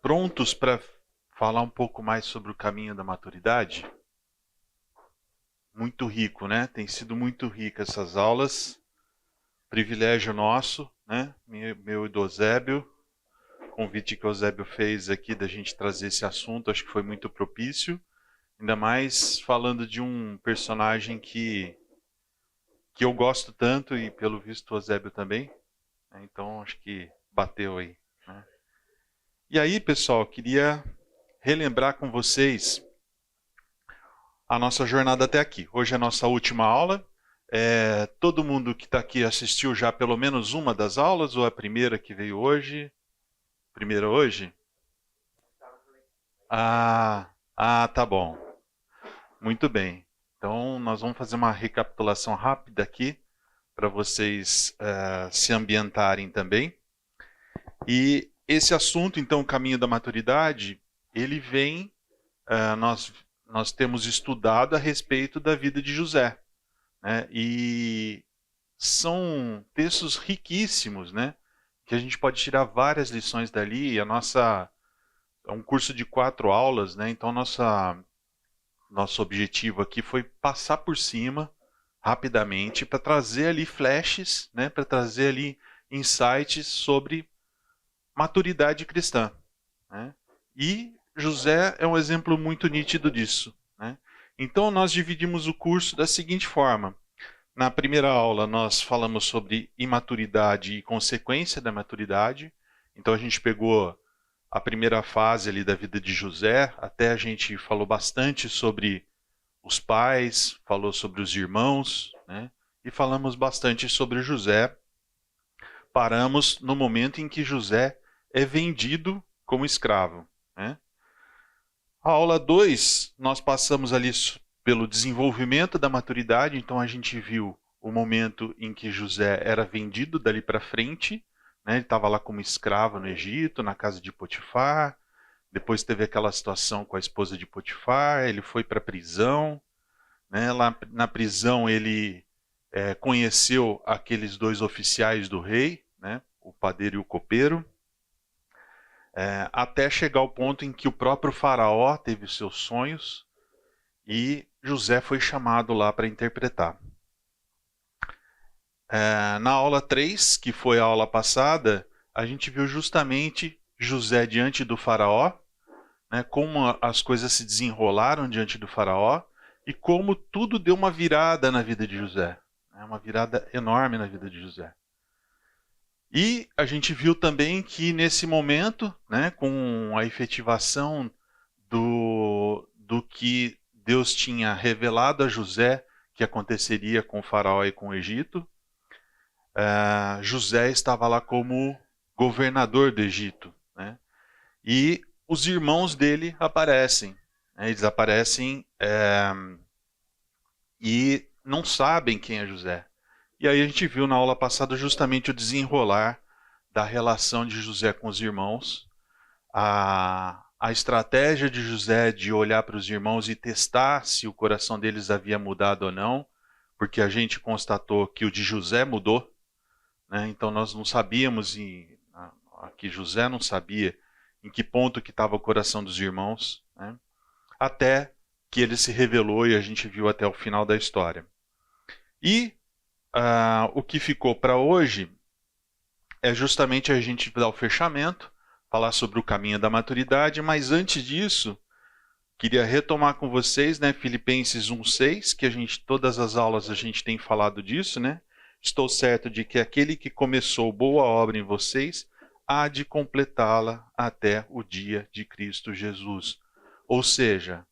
prontos para falar um pouco mais sobre o caminho da maturidade? Muito rico, né? Tem sido muito rica essas aulas. Privilégio nosso, né? Meu e do Eusébio. O convite que o Eusébio fez aqui da gente trazer esse assunto, acho que foi muito propício. Ainda mais falando de um personagem que eu gosto tanto e pelo visto o Eusébio também. Então acho que bateu aí, né? E aí, pessoal, queria relembrar com vocês a nossa jornada até aqui. Hoje é a nossa última aula. Todo mundo que está aqui assistiu já pelo menos uma das aulas, ou a primeira que veio hoje? Primeira hoje? Tá bom. Muito bem. Então, nós vamos fazer uma recapitulação rápida aqui, para vocês se ambientarem também. E esse assunto, então, o caminho da maturidade, ele vem, nós temos estudado a respeito da vida de José, né? E são textos riquíssimos, né? Que a gente pode tirar várias lições dali. E é um curso de 4 aulas, né? Então nosso objetivo aqui foi passar por cima rapidamente para trazer ali flashes, né? Para trazer ali insights sobre maturidade cristã, né? E José é um exemplo muito nítido disso, né? Então nós dividimos o curso da seguinte forma. Na primeira aula nós falamos sobre imaturidade e consequência da maturidade. Então a gente pegou a primeira fase ali da vida de José, até a gente falou bastante sobre os pais, falou sobre os irmãos, né? E falamos bastante sobre José. Paramos no momento em que José é vendido como escravo, né? A aula 2, nós passamos ali pelo desenvolvimento da maturidade. Então a gente viu o momento em que José era vendido dali para frente, né? Ele estava lá como escravo no Egito, na casa de Potifar. Depois teve aquela situação com a esposa de Potifar, ele foi para a prisão, né? Lá na prisão ele conheceu aqueles 2 oficiais do rei, né? O padeiro e o copeiro. Até chegar ao ponto em que o próprio faraó teve os seus sonhos e José foi chamado lá para interpretar. Na aula 3, que foi a aula passada, a gente viu justamente José diante do faraó, né, como as coisas se desenrolaram diante do faraó e como tudo deu uma virada na vida de José, né, uma virada enorme na vida de José. E a gente viu também que nesse momento, né, com a efetivação do que Deus tinha revelado a José que aconteceria com o faraó e com o Egito, José estava lá como governador do Egito, né? E os irmãos dele aparecem, né? Eles aparecem e não sabem quem é José. E aí a gente viu na aula passada justamente o desenrolar da relação de José com os irmãos, a estratégia de José de olhar para os irmãos e testar se o coração deles havia mudado ou não, porque a gente constatou que o de José mudou, né? Então nós não sabíamos, aqui José não sabia em que ponto que estava o coração dos irmãos, né? Até que ele se revelou e a gente viu até o final da história. E o que ficou para hoje é justamente a gente dar o fechamento, falar sobre o caminho da maturidade, mas antes disso, queria retomar com vocês, né, Filipenses 1:6, que todas as aulas a gente tem falado disso, né? Estou certo de que aquele que começou boa obra em vocês há de completá-la até o dia de Cristo Jesus. Ou seja,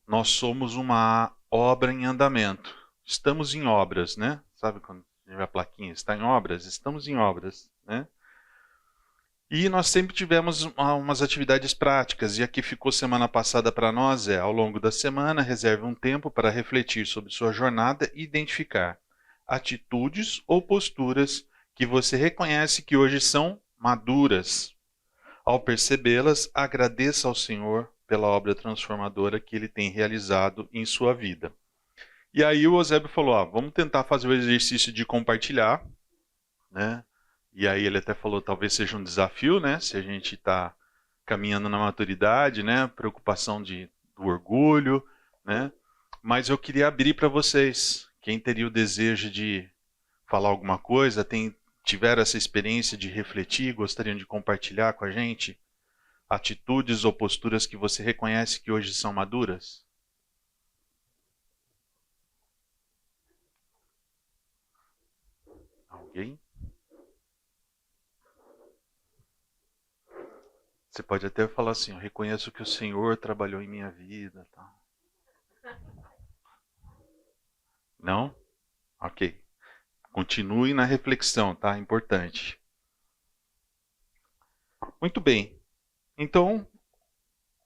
nós somos uma obra em andamento. Estamos em obras, né? Sabe quando a plaquinha está em obras? Estamos em obras, né? E nós sempre tivemos umas atividades práticas, e a que ficou semana passada para nós ao longo da semana, reserve um tempo para refletir sobre sua jornada e identificar atitudes ou posturas que você reconhece que hoje são maduras. Ao percebê-las, agradeça ao Senhor pela obra transformadora que Ele tem realizado em sua vida. E aí o Eusébio falou, vamos tentar fazer o exercício de compartilhar, né? E aí ele até falou, talvez seja um desafio, né? Se a gente está caminhando na maturidade, né? Preocupação do orgulho, né? Mas eu queria abrir para vocês. Quem teria o desejo de falar alguma coisa, tiveram essa experiência de refletir, gostariam de compartilhar com a gente atitudes ou posturas que você reconhece que hoje são maduras? Alguém? Você pode até falar assim, eu reconheço que o Senhor trabalhou em minha vida. Tá? Não? Ok. Continue na reflexão, tá? Importante. Muito bem. Então,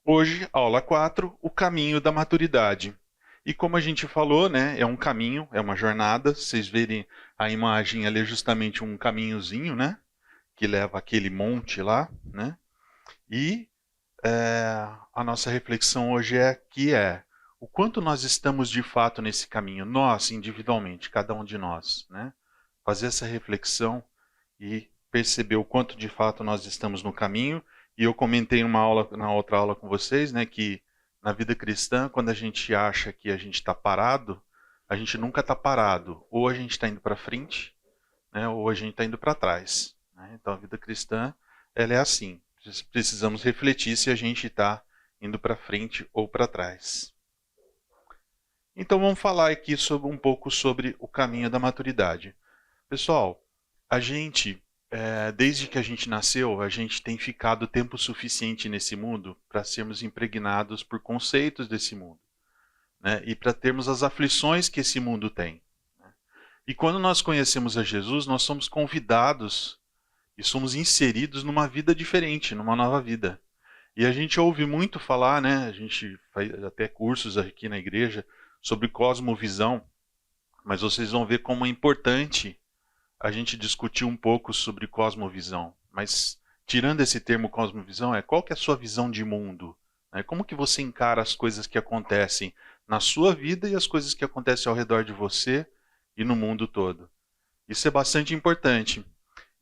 hoje, aula 4, o caminho da maturidade. E como a gente falou, né, é um caminho, é uma jornada. Vocês verem a imagem ali é justamente um caminhozinho, né, que leva aquele monte lá, né? E a nossa reflexão hoje é o quanto nós estamos de fato nesse caminho, nós individualmente, cada um de nós, né? Fazer essa reflexão e perceber o quanto de fato nós estamos no caminho. E eu comentei na outra aula com vocês, né, que na vida cristã, quando a gente acha que a gente está parado, a gente nunca está parado. Ou a gente está indo para frente, né, ou a gente está indo para trás. Né? Então a vida cristã, ela é assim. Precisamos refletir se a gente está indo para frente ou para trás. Então vamos falar aqui um pouco sobre o caminho da maturidade. Pessoal, a gente, desde que a gente nasceu, a gente tem ficado tempo suficiente nesse mundo para sermos impregnados por conceitos desse mundo, né? E para termos as aflições que esse mundo tem. Né? E quando nós conhecemos a Jesus, nós somos convidados e somos inseridos numa vida diferente, numa nova vida. E a gente ouve muito falar, né? A gente faz até cursos aqui na igreja sobre cosmovisão, mas vocês vão ver como é importante a gente discutir um pouco sobre cosmovisão. Mas tirando esse termo cosmovisão, qual que é a sua visão de mundo? Como que você encara as coisas que acontecem na sua vida e as coisas que acontecem ao redor de você e no mundo todo? Isso é bastante importante.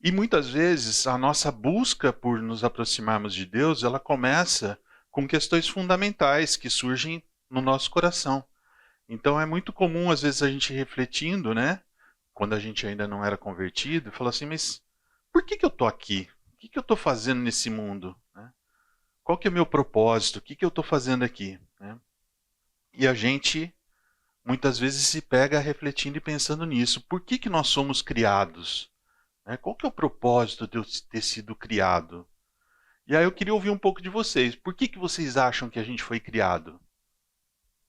E muitas vezes a nossa busca por nos aproximarmos de Deus, ela começa com questões fundamentais que surgem no nosso coração. Então é muito comum às vezes a gente refletindo, né? Quando a gente ainda não era convertido, falar assim, mas por que eu estou aqui? O que eu estou fazendo nesse mundo? Né? Qual que é o meu propósito? O que eu estou fazendo aqui? Né? E a gente muitas vezes se pega refletindo e pensando nisso. Por que nós somos criados? Né? Qual que é o propósito de eu ter sido criado? E aí eu queria ouvir um pouco de vocês. Por que vocês acham que a gente foi criado?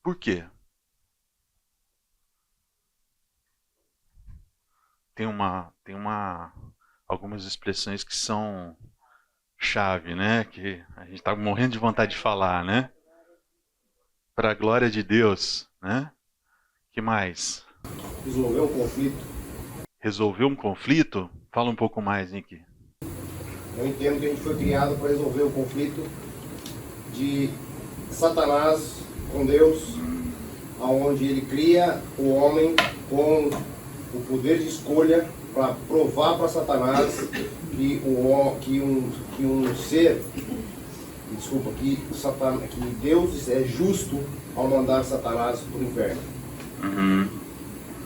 Por quê? Tem algumas expressões que são chave, né? Que a gente está morrendo de vontade de falar, né? Para a glória de Deus, né? Que mais? Resolver um conflito. Resolver um conflito? Fala um pouco mais, Nick. Eu entendo que a gente foi criado para resolver o conflito de Satanás com Deus, onde ele cria o homem com o poder de escolha para provar para Satanás que Deus é justo ao mandar Satanás para o inferno.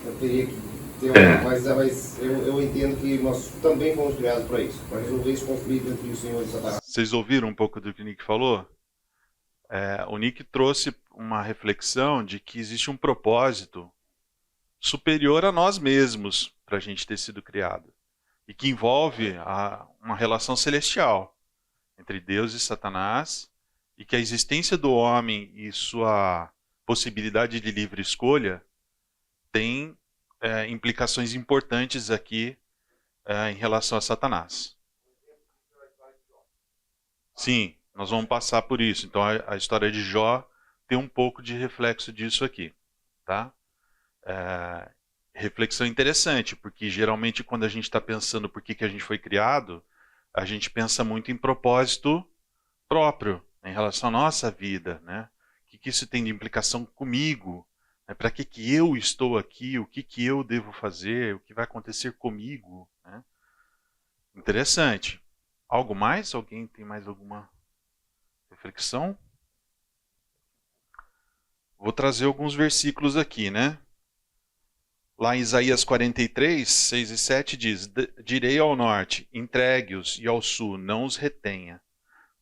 Eu teria que mas eu entendo que nós também fomos criados para isso, para resolver esse conflito entre o Senhor e Satanás. Vocês ouviram um pouco do que o Nick falou? O Nick trouxe uma reflexão de que existe um propósito superior a nós mesmos para a gente ter sido criado. E que envolve uma relação celestial entre Deus e Satanás, e que a existência do homem e sua possibilidade de livre escolha tem implicações importantes aqui em relação a Satanás. Sim, nós vamos passar por isso. Então a história de Jó tem um pouco de reflexo disso aqui, tá? Reflexão interessante, porque geralmente quando a gente está pensando por que a gente foi criado, a gente pensa muito em propósito próprio, né, em relação à nossa vida, né? O que isso tem de implicação comigo? Né? Para que eu estou aqui? O que eu devo fazer? O que vai acontecer comigo? Né? Interessante. Algo mais? Alguém tem mais alguma reflexão. Vou trazer alguns versículos aqui, né? Lá em Isaías 43, 6 e 7 diz: Direi ao norte, entregue-os, e ao sul, não os retenha.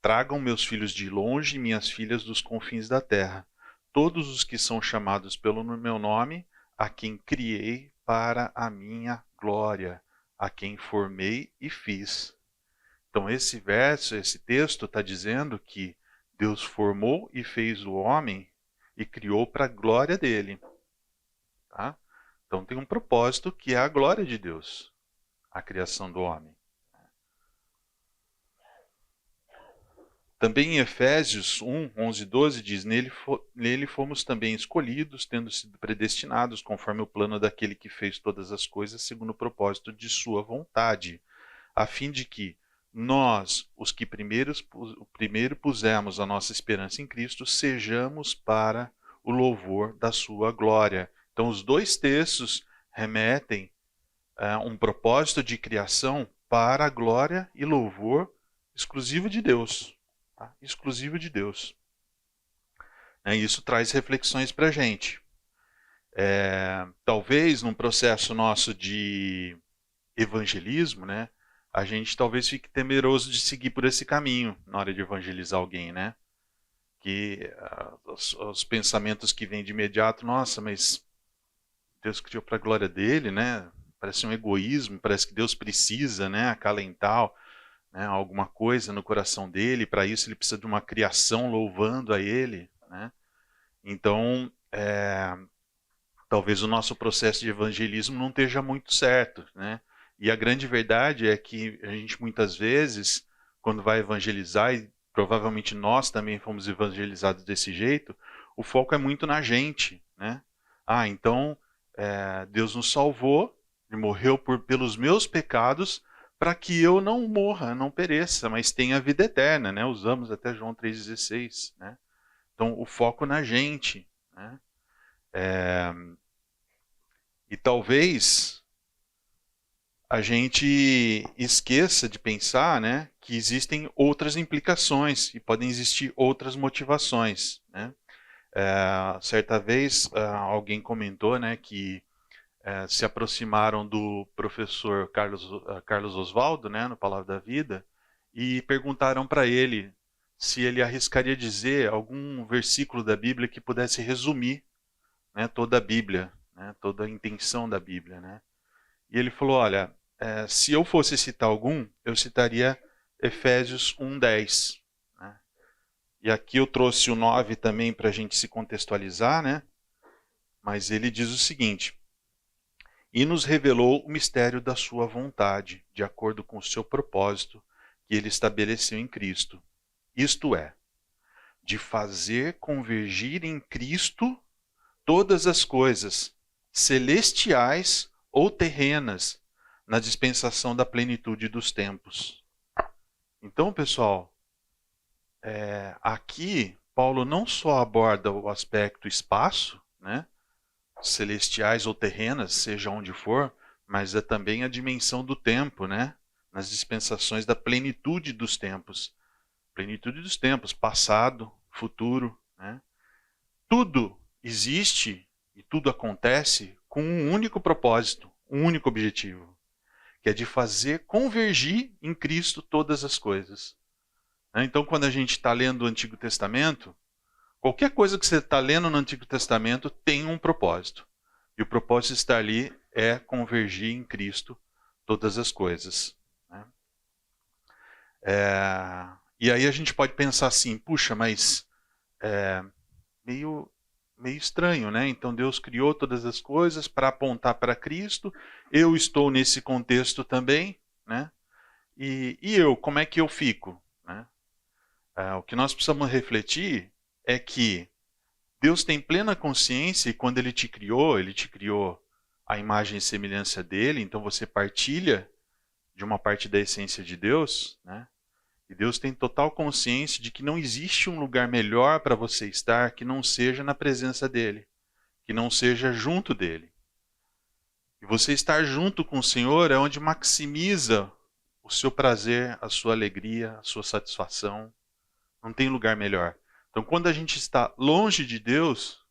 Tragam meus filhos de longe e minhas filhas dos confins da terra, todos os que são chamados pelo meu nome, a quem criei para a minha glória, a quem formei e fiz. Então esse verso, esse texto está dizendo que Deus formou e fez o homem e criou para a glória dele. Tá? Então tem um propósito que é a glória de Deus, a criação do homem. Também em Efésios 1, 11 e 12 diz: Nele fomos também escolhidos, tendo sido predestinados, conforme o plano daquele que fez todas as coisas, segundo o propósito de sua vontade, a fim de que nós, os que primeiro pusemos a nossa esperança em Cristo, sejamos para o louvor da sua glória. Então, os dois textos remetem a um propósito de criação para a glória e louvor exclusivo de Deus. Tá? Exclusivo de Deus. Isso traz reflexões para a gente. Talvez num processo nosso de evangelismo, né, a gente talvez fique temeroso de seguir por esse caminho na hora de evangelizar alguém, né? Que os pensamentos que vêm de imediato, nossa, mas Deus criou para a glória dele, né? Parece um egoísmo, parece que Deus precisa, né, acalentar, né, alguma coisa no coração dele, para isso ele precisa de uma criação louvando a ele, né? Então, talvez o nosso processo de evangelismo não esteja muito certo, né? E a grande verdade é que a gente muitas vezes, quando vai evangelizar, e provavelmente nós também fomos evangelizados desse jeito, o foco é muito na gente, né? Então Deus nos salvou, Ele morreu pelos meus pecados, para que eu não morra, não pereça, mas tenha vida eterna, né? Usamos até João 3,16, né? Então, o foco na gente, né? E talvez a gente esqueça de pensar, né, que existem outras implicações e podem existir outras motivações, né? Certa vez alguém comentou, né, que se aproximaram do professor Carlos Oswaldo, né, no Palavra da Vida, e perguntaram para ele se ele arriscaria dizer algum versículo da Bíblia que pudesse resumir, né, toda a Bíblia, né, toda a intenção da Bíblia, né? E ele falou, olha, se eu fosse citar algum, eu citaria Efésios 1:10. Né? E aqui eu trouxe o 9 também para a gente se contextualizar, né? Mas ele diz o seguinte: E nos revelou o mistério da sua vontade, de acordo com o seu propósito, que ele estabeleceu em Cristo. Isto é, de fazer convergir em Cristo todas as coisas, celestiais ou terrenas, na dispensação da plenitude dos tempos. Então, pessoal, aqui Paulo não só aborda o aspecto espaço, né, celestiais ou terrenas, seja onde for, mas é também a dimensão do tempo, né, nas dispensações da plenitude dos tempos. Plenitude dos tempos, passado, futuro, né? Tudo existe e tudo acontece com um único propósito, um único objetivo, que é de fazer convergir em Cristo todas as coisas. Então, quando a gente está lendo o Antigo Testamento, qualquer coisa que você está lendo no Antigo Testamento tem um propósito. E o propósito de estar ali é convergir em Cristo todas as coisas. Né? E aí a gente pode pensar assim, puxa, mas meio estranho, né? Então Deus criou todas as coisas para apontar para Cristo. Eu estou nesse contexto também, né? E eu, como é que eu fico? Né? O que nós precisamos refletir é que Deus tem plena consciência e quando Ele te criou à imagem e semelhança dele, então você partilha de uma parte da essência de Deus, né? E Deus tem total consciência de que não existe um lugar melhor para você estar que não seja na presença dele, que não seja junto dele. E você estar junto com o Senhor é onde maximiza o seu prazer, a sua alegria, a sua satisfação, Não tem lugar melhor. Então, quando a gente está longe de Deus,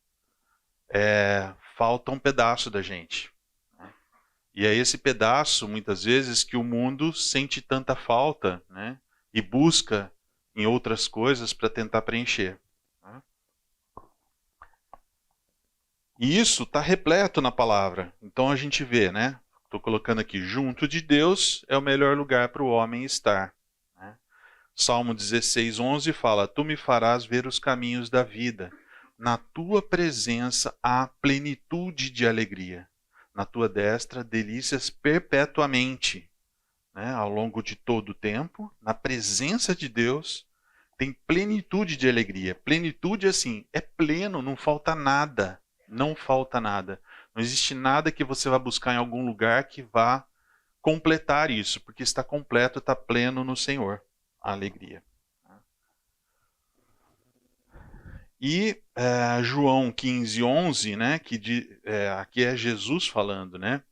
falta um pedaço da gente. E é esse pedaço, muitas vezes, que o mundo sente tanta falta, né? E busca em outras coisas para tentar preencher. E isso está repleto na palavra. Então a gente vê, né? Estou colocando aqui, junto de Deus é o melhor lugar para o homem estar. Né? Salmo 16, 11 fala, tu me farás ver os caminhos da vida. Na tua presença há plenitude de alegria. Na tua destra, delícias perpetuamente. Né? Ao longo de todo o tempo, na presença de Deus, tem plenitude de alegria. Plenitude, assim, é pleno, não falta nada. Não falta nada. Não existe nada que você vá buscar em algum lugar que vá completar isso, porque está completo, está pleno no Senhor. A alegria. E João 15, 11, né, aqui é Jesus falando, né?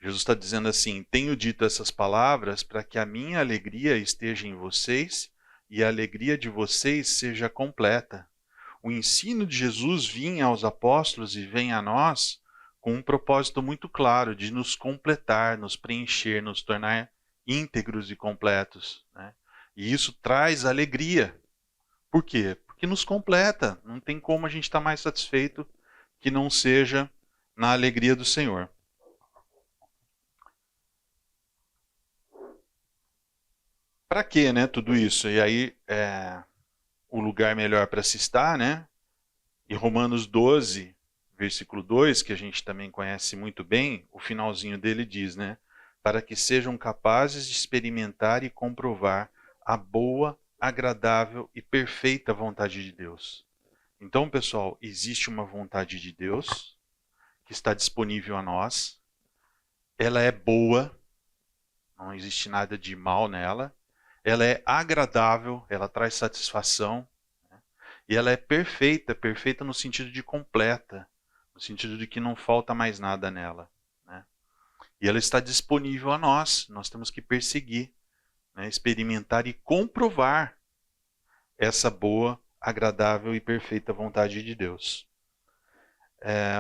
Jesus está dizendo assim, tenho dito essas palavras para que a minha alegria esteja em vocês e a alegria de vocês seja completa. O ensino de Jesus vinha aos apóstolos e vem a nós com um propósito muito claro de nos completar, nos preencher, nos tornar íntegros e completos. Né? E isso traz alegria. Por quê? Porque nos completa. Não tem como a gente estar mais satisfeito que não seja na alegria do Senhor. Para quê, né, tudo isso? E aí, o lugar melhor para se estar, né? E Romanos 12, versículo 2, que a gente também conhece muito bem, o finalzinho dele diz, né? Para que sejam capazes de experimentar e comprovar a boa, agradável e perfeita vontade de Deus. Então, pessoal, existe uma vontade de Deus que está disponível a nós. Ela é boa, não existe nada de mal nela. Ela é agradável, ela traz satisfação. Né? E ela é perfeita, perfeita no sentido de completa, no sentido de que não falta mais nada nela. Né? E ela está disponível a nós temos que perseguir, né? Experimentar e comprovar essa boa, agradável e perfeita vontade de Deus.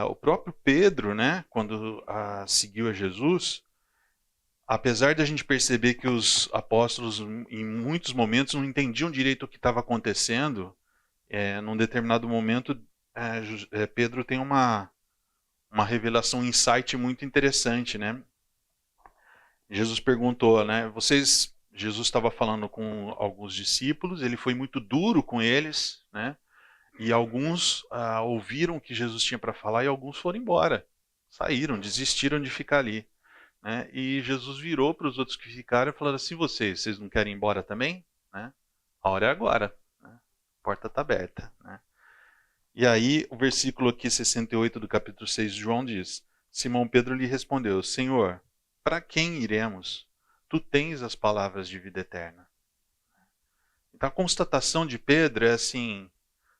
O próprio Pedro, né, quando seguiu a Jesus, apesar de a gente perceber que os apóstolos, em muitos momentos, não entendiam direito o que estava acontecendo, num determinado momento, Pedro tem uma revelação, um insight muito interessante, né? Jesus perguntou, né? Jesus estava falando com alguns discípulos, ele foi muito duro com eles, né? E alguns ouviram o que Jesus tinha para falar e alguns foram embora, saíram, desistiram de ficar ali. Né? E Jesus virou para os outros que ficaram e falou assim, vocês não querem ir embora também? Né? A hora é agora, né? A porta está aberta. Né? E aí o versículo aqui 68 do capítulo 6 de João diz, Simão Pedro lhe respondeu, Senhor, para quem iremos? Tu tens as palavras de vida eterna. Então a constatação de Pedro é assim,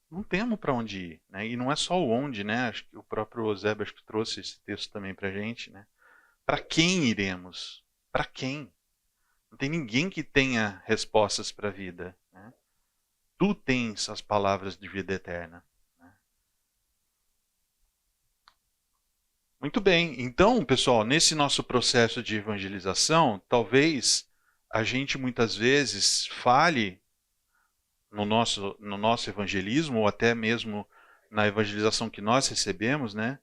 não temos para onde ir. Né? E não é só o onde, né? Acho que o próprio Eusébio acho que trouxe esse texto também para a gente, né? Para quem iremos? Para quem? Não tem ninguém que tenha respostas para a vida. Né? Tu tens as palavras de vida eterna. Né? Muito bem. Então, pessoal, nesse nosso processo de evangelização, talvez a gente muitas vezes fale no nosso evangelismo, ou até mesmo na evangelização que nós recebemos, né?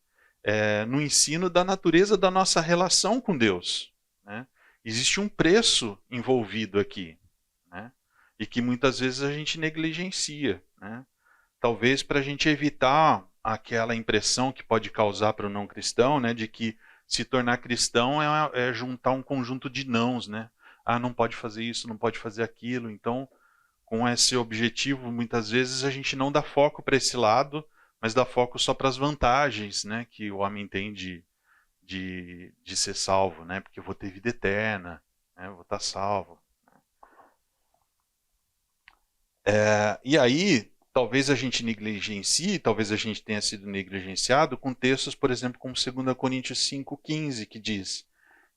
No ensino da natureza da nossa relação com Deus. Né? Existe um preço envolvido aqui, né? E que muitas vezes a gente negligencia. Né? Talvez para a gente evitar aquela impressão que pode causar para o não cristão, né, de que se tornar cristão é juntar um conjunto de nãos. Né? Ah, não pode fazer isso, não pode fazer aquilo. Então, com esse objetivo, muitas vezes a gente não dá foco para esse lado, mas dá foco só para as vantagens, né, que o homem tem de ser salvo, né, porque eu vou ter vida eterna, né, eu vou estar salvo. E aí, talvez a gente negligencie, talvez a gente tenha sido negligenciado com textos, por exemplo, como 2 Coríntios 5,15, que diz,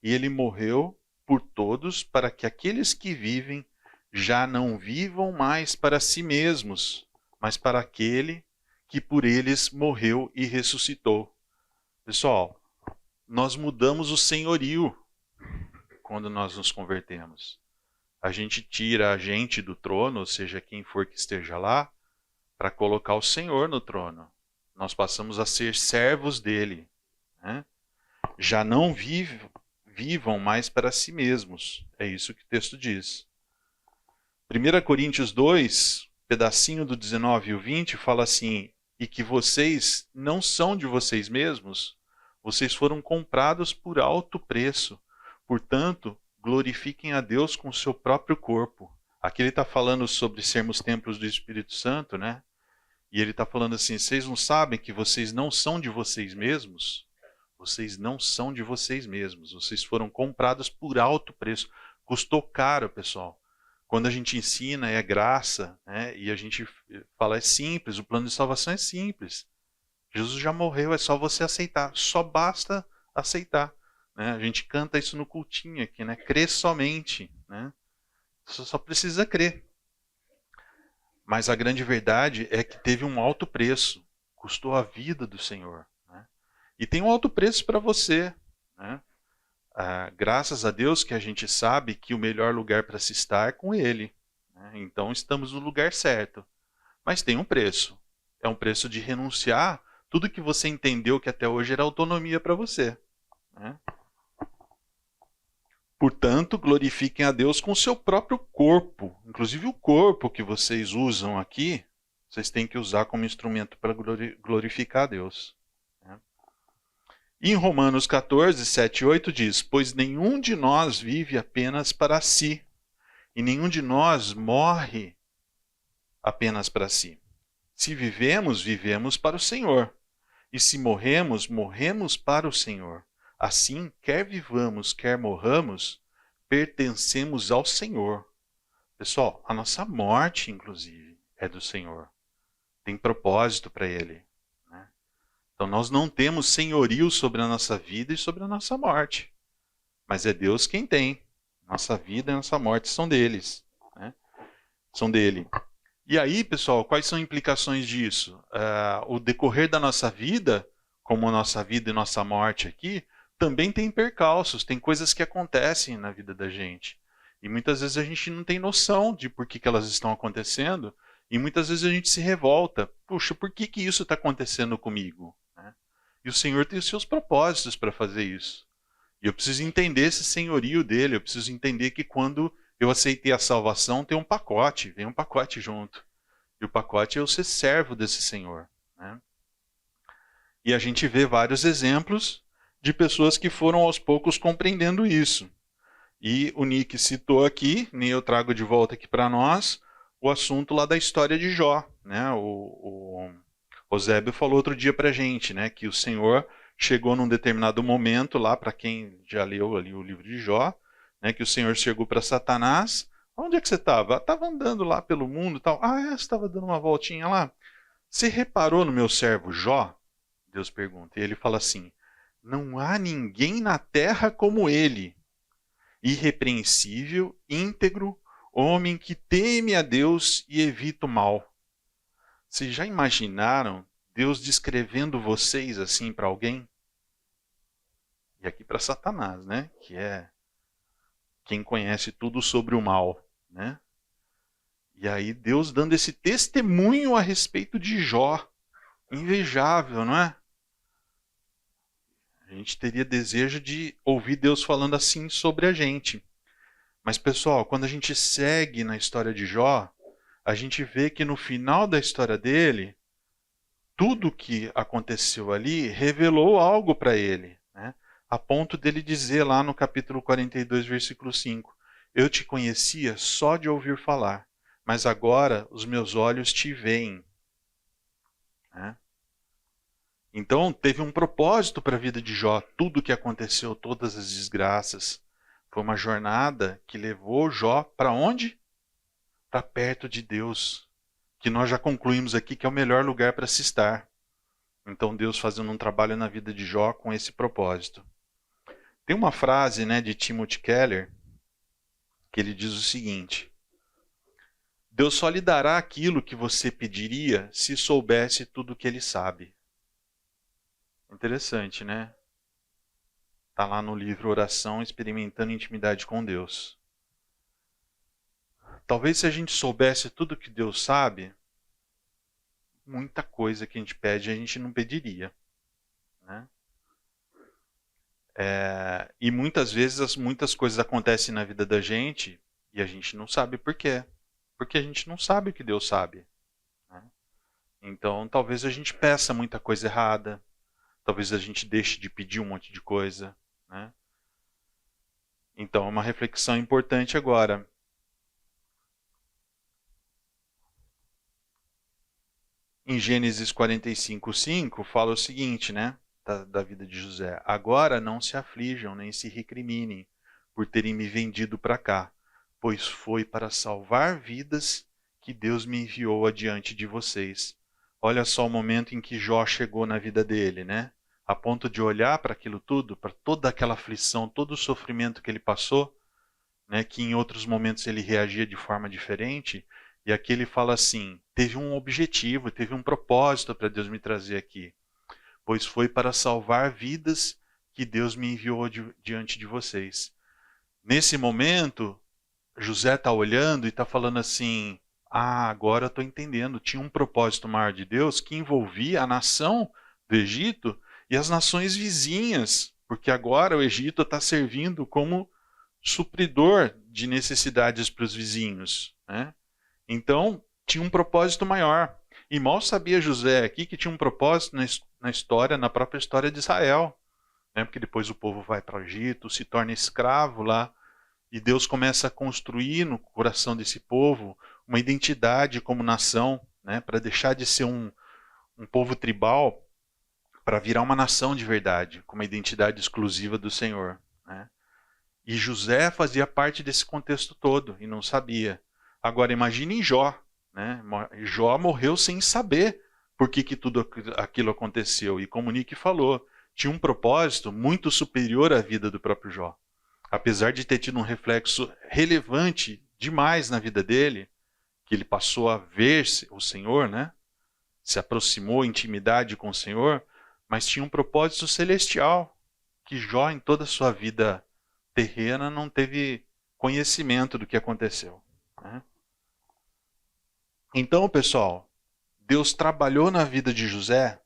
e ele morreu por todos para que aqueles que vivem já não vivam mais para si mesmos, mas para aquele que por eles morreu e ressuscitou. Pessoal, nós mudamos o senhorio quando nós nos convertemos. A gente tira a gente do trono, ou seja, quem for que esteja lá, para colocar o Senhor no trono. Nós passamos a ser servos dele, né? Já não vivam mais para si mesmos. É isso que o texto diz. 1 Coríntios 2, pedacinho do 19 e o 20, fala assim: e que vocês não são de vocês mesmos, vocês foram comprados por alto preço. Portanto, glorifiquem a Deus com o seu próprio corpo. Aqui ele está falando sobre sermos templos do Espírito Santo, né? E ele está falando assim: vocês não sabem que vocês não são de vocês mesmos? Vocês não são de vocês mesmos. Vocês foram comprados por alto preço. Custou caro, pessoal. Quando a gente ensina, é graça, né? E a gente fala, é simples, o plano de salvação é simples. Jesus já morreu, é só você aceitar. Só basta aceitar. Né? A gente canta isso no cultinho aqui, né? Crê somente. Né? Você só precisa crer. Mas a grande verdade é que teve um alto preço. Custou a vida do Senhor. Né? E tem um alto preço para você. Né? Graças a Deus que a gente sabe que o melhor lugar para se estar é com Ele. Né? Então estamos no lugar certo. Mas tem um preço. É um preço de renunciar tudo que você entendeu que até hoje era autonomia para você. Né? Portanto, glorifiquem a Deus com o seu próprio corpo. Inclusive o corpo que vocês usam aqui, vocês têm que usar como instrumento para glorificar a Deus. E em Romanos 14, 7 e 8 diz: pois nenhum de nós vive apenas para si, e nenhum de nós morre apenas para si. Se vivemos, vivemos para o Senhor. E se morremos, morremos para o Senhor. Assim, quer vivamos, quer morramos, pertencemos ao Senhor. Pessoal, a nossa morte, inclusive, é do Senhor. Tem propósito para Ele. Né? Então, nós não temos senhorio sobre a nossa vida e sobre a nossa morte. Mas é Deus quem tem. Nossa vida e nossa morte são deles. Né? São dele. E aí, pessoal, quais são as implicações disso? O decorrer da nossa vida, como a nossa vida e nossa morte aqui, também tem percalços, tem coisas que acontecem na vida da gente. E muitas vezes a gente não tem noção de por que elas estão acontecendo, e muitas vezes a gente se revolta. Puxa, por que isso está acontecendo comigo? Né? E o Senhor tem os seus propósitos para fazer isso. E eu preciso entender esse senhorio dele, eu preciso entender que quando eu aceitei a salvação, tem um pacote, vem um pacote junto. E o pacote é eu ser servo desse Senhor. Né? E a gente vê vários exemplos de pessoas que foram aos poucos compreendendo isso. E o Nick citou aqui, nem eu trago de volta aqui para nós, o assunto lá da história de Jó. Né? O Eusébio falou outro dia para a gente, né, que o Senhor chegou num determinado momento lá, para quem já leu ali o livro de Jó, né, que o Senhor chegou para Satanás. Onde é que você estava? Estava andando lá pelo mundo e tal. Você estava dando uma voltinha lá. Você reparou no meu servo Jó? Deus pergunta. E ele fala assim: não há ninguém na terra como ele, irrepreensível, íntegro, homem que teme a Deus e evita o mal. Vocês já imaginaram Deus descrevendo vocês assim para alguém? E aqui para Satanás, né? Que é quem conhece tudo sobre o mal, né? E aí Deus dando esse testemunho a respeito de Jó. Invejável, não é? A gente teria desejo de ouvir Deus falando assim sobre a gente. Mas, pessoal, quando a gente segue na história de Jó, a gente vê que no final da história dele, tudo que aconteceu ali revelou algo para ele, né? A ponto dele dizer lá no capítulo 42, versículo 5, eu te conhecia só de ouvir falar, mas agora os meus olhos te veem. Né? Então, teve um propósito para a vida de Jó. Tudo o que aconteceu, todas as desgraças, foi uma jornada que levou Jó para onde? Para perto de Deus, que nós já concluímos aqui que é o melhor lugar para se estar. Então, Deus fazendo um trabalho na vida de Jó com esse propósito. Tem uma frase, né, de Timothy Keller, que ele diz o seguinte: Deus só lhe dará aquilo que você pediria se soubesse tudo o que Ele sabe. Interessante, né? Está lá no livro Oração, Experimentando Intimidade com Deus. Talvez se a gente soubesse tudo que Deus sabe, muita coisa que a gente pede a gente não pediria, né? E muitas vezes muitas coisas acontecem na vida da gente e a gente não sabe por quê. Porque a gente não sabe o que Deus sabe, né? Então talvez a gente peça muita coisa errada, talvez a gente deixe de pedir um monte de coisa, né? Então é uma reflexão importante agora. Em Gênesis 45:5 fala o seguinte, né? Da vida de José. Agora não se aflijam, nem se recriminem por terem me vendido para cá, pois foi para salvar vidas que Deus me enviou adiante de vocês. Olha só o momento em que Jó chegou na vida dele, né? A ponto de olhar para aquilo tudo, para toda aquela aflição, todo o sofrimento que ele passou, né? Que em outros momentos ele reagia de forma diferente. E aqui ele fala assim, teve um objetivo, teve um propósito para Deus me trazer aqui. Pois foi para salvar vidas que Deus me enviou diante de vocês. Nesse momento, José está olhando e está falando assim, agora eu estou entendendo, tinha um propósito maior de Deus que envolvia a nação do Egito e as nações vizinhas, porque agora o Egito está servindo como supridor de necessidades para os vizinhos, né? Então, tinha um propósito maior. E mal sabia José aqui que tinha um propósito na história, na própria história de Israel, né? Porque depois o povo vai para o Egito, se torna escravo lá, e Deus começa a construir no coração desse povo uma identidade como nação, né? Para deixar de ser um povo tribal, para virar uma nação de verdade, com uma identidade exclusiva do Senhor, né? E José fazia parte desse contexto todo e não sabia. Agora imagine Jó, né? Jó morreu sem saber por que tudo aquilo aconteceu. E como o Nick falou, tinha um propósito muito superior à vida do próprio Jó. Apesar de ter tido um reflexo relevante demais na vida dele, que ele passou a ver o Senhor, né? Se aproximou em intimidade com o Senhor, mas tinha um propósito celestial, que Jó em toda a sua vida terrena não teve conhecimento do que aconteceu, né? Então, pessoal, Deus trabalhou na vida de José,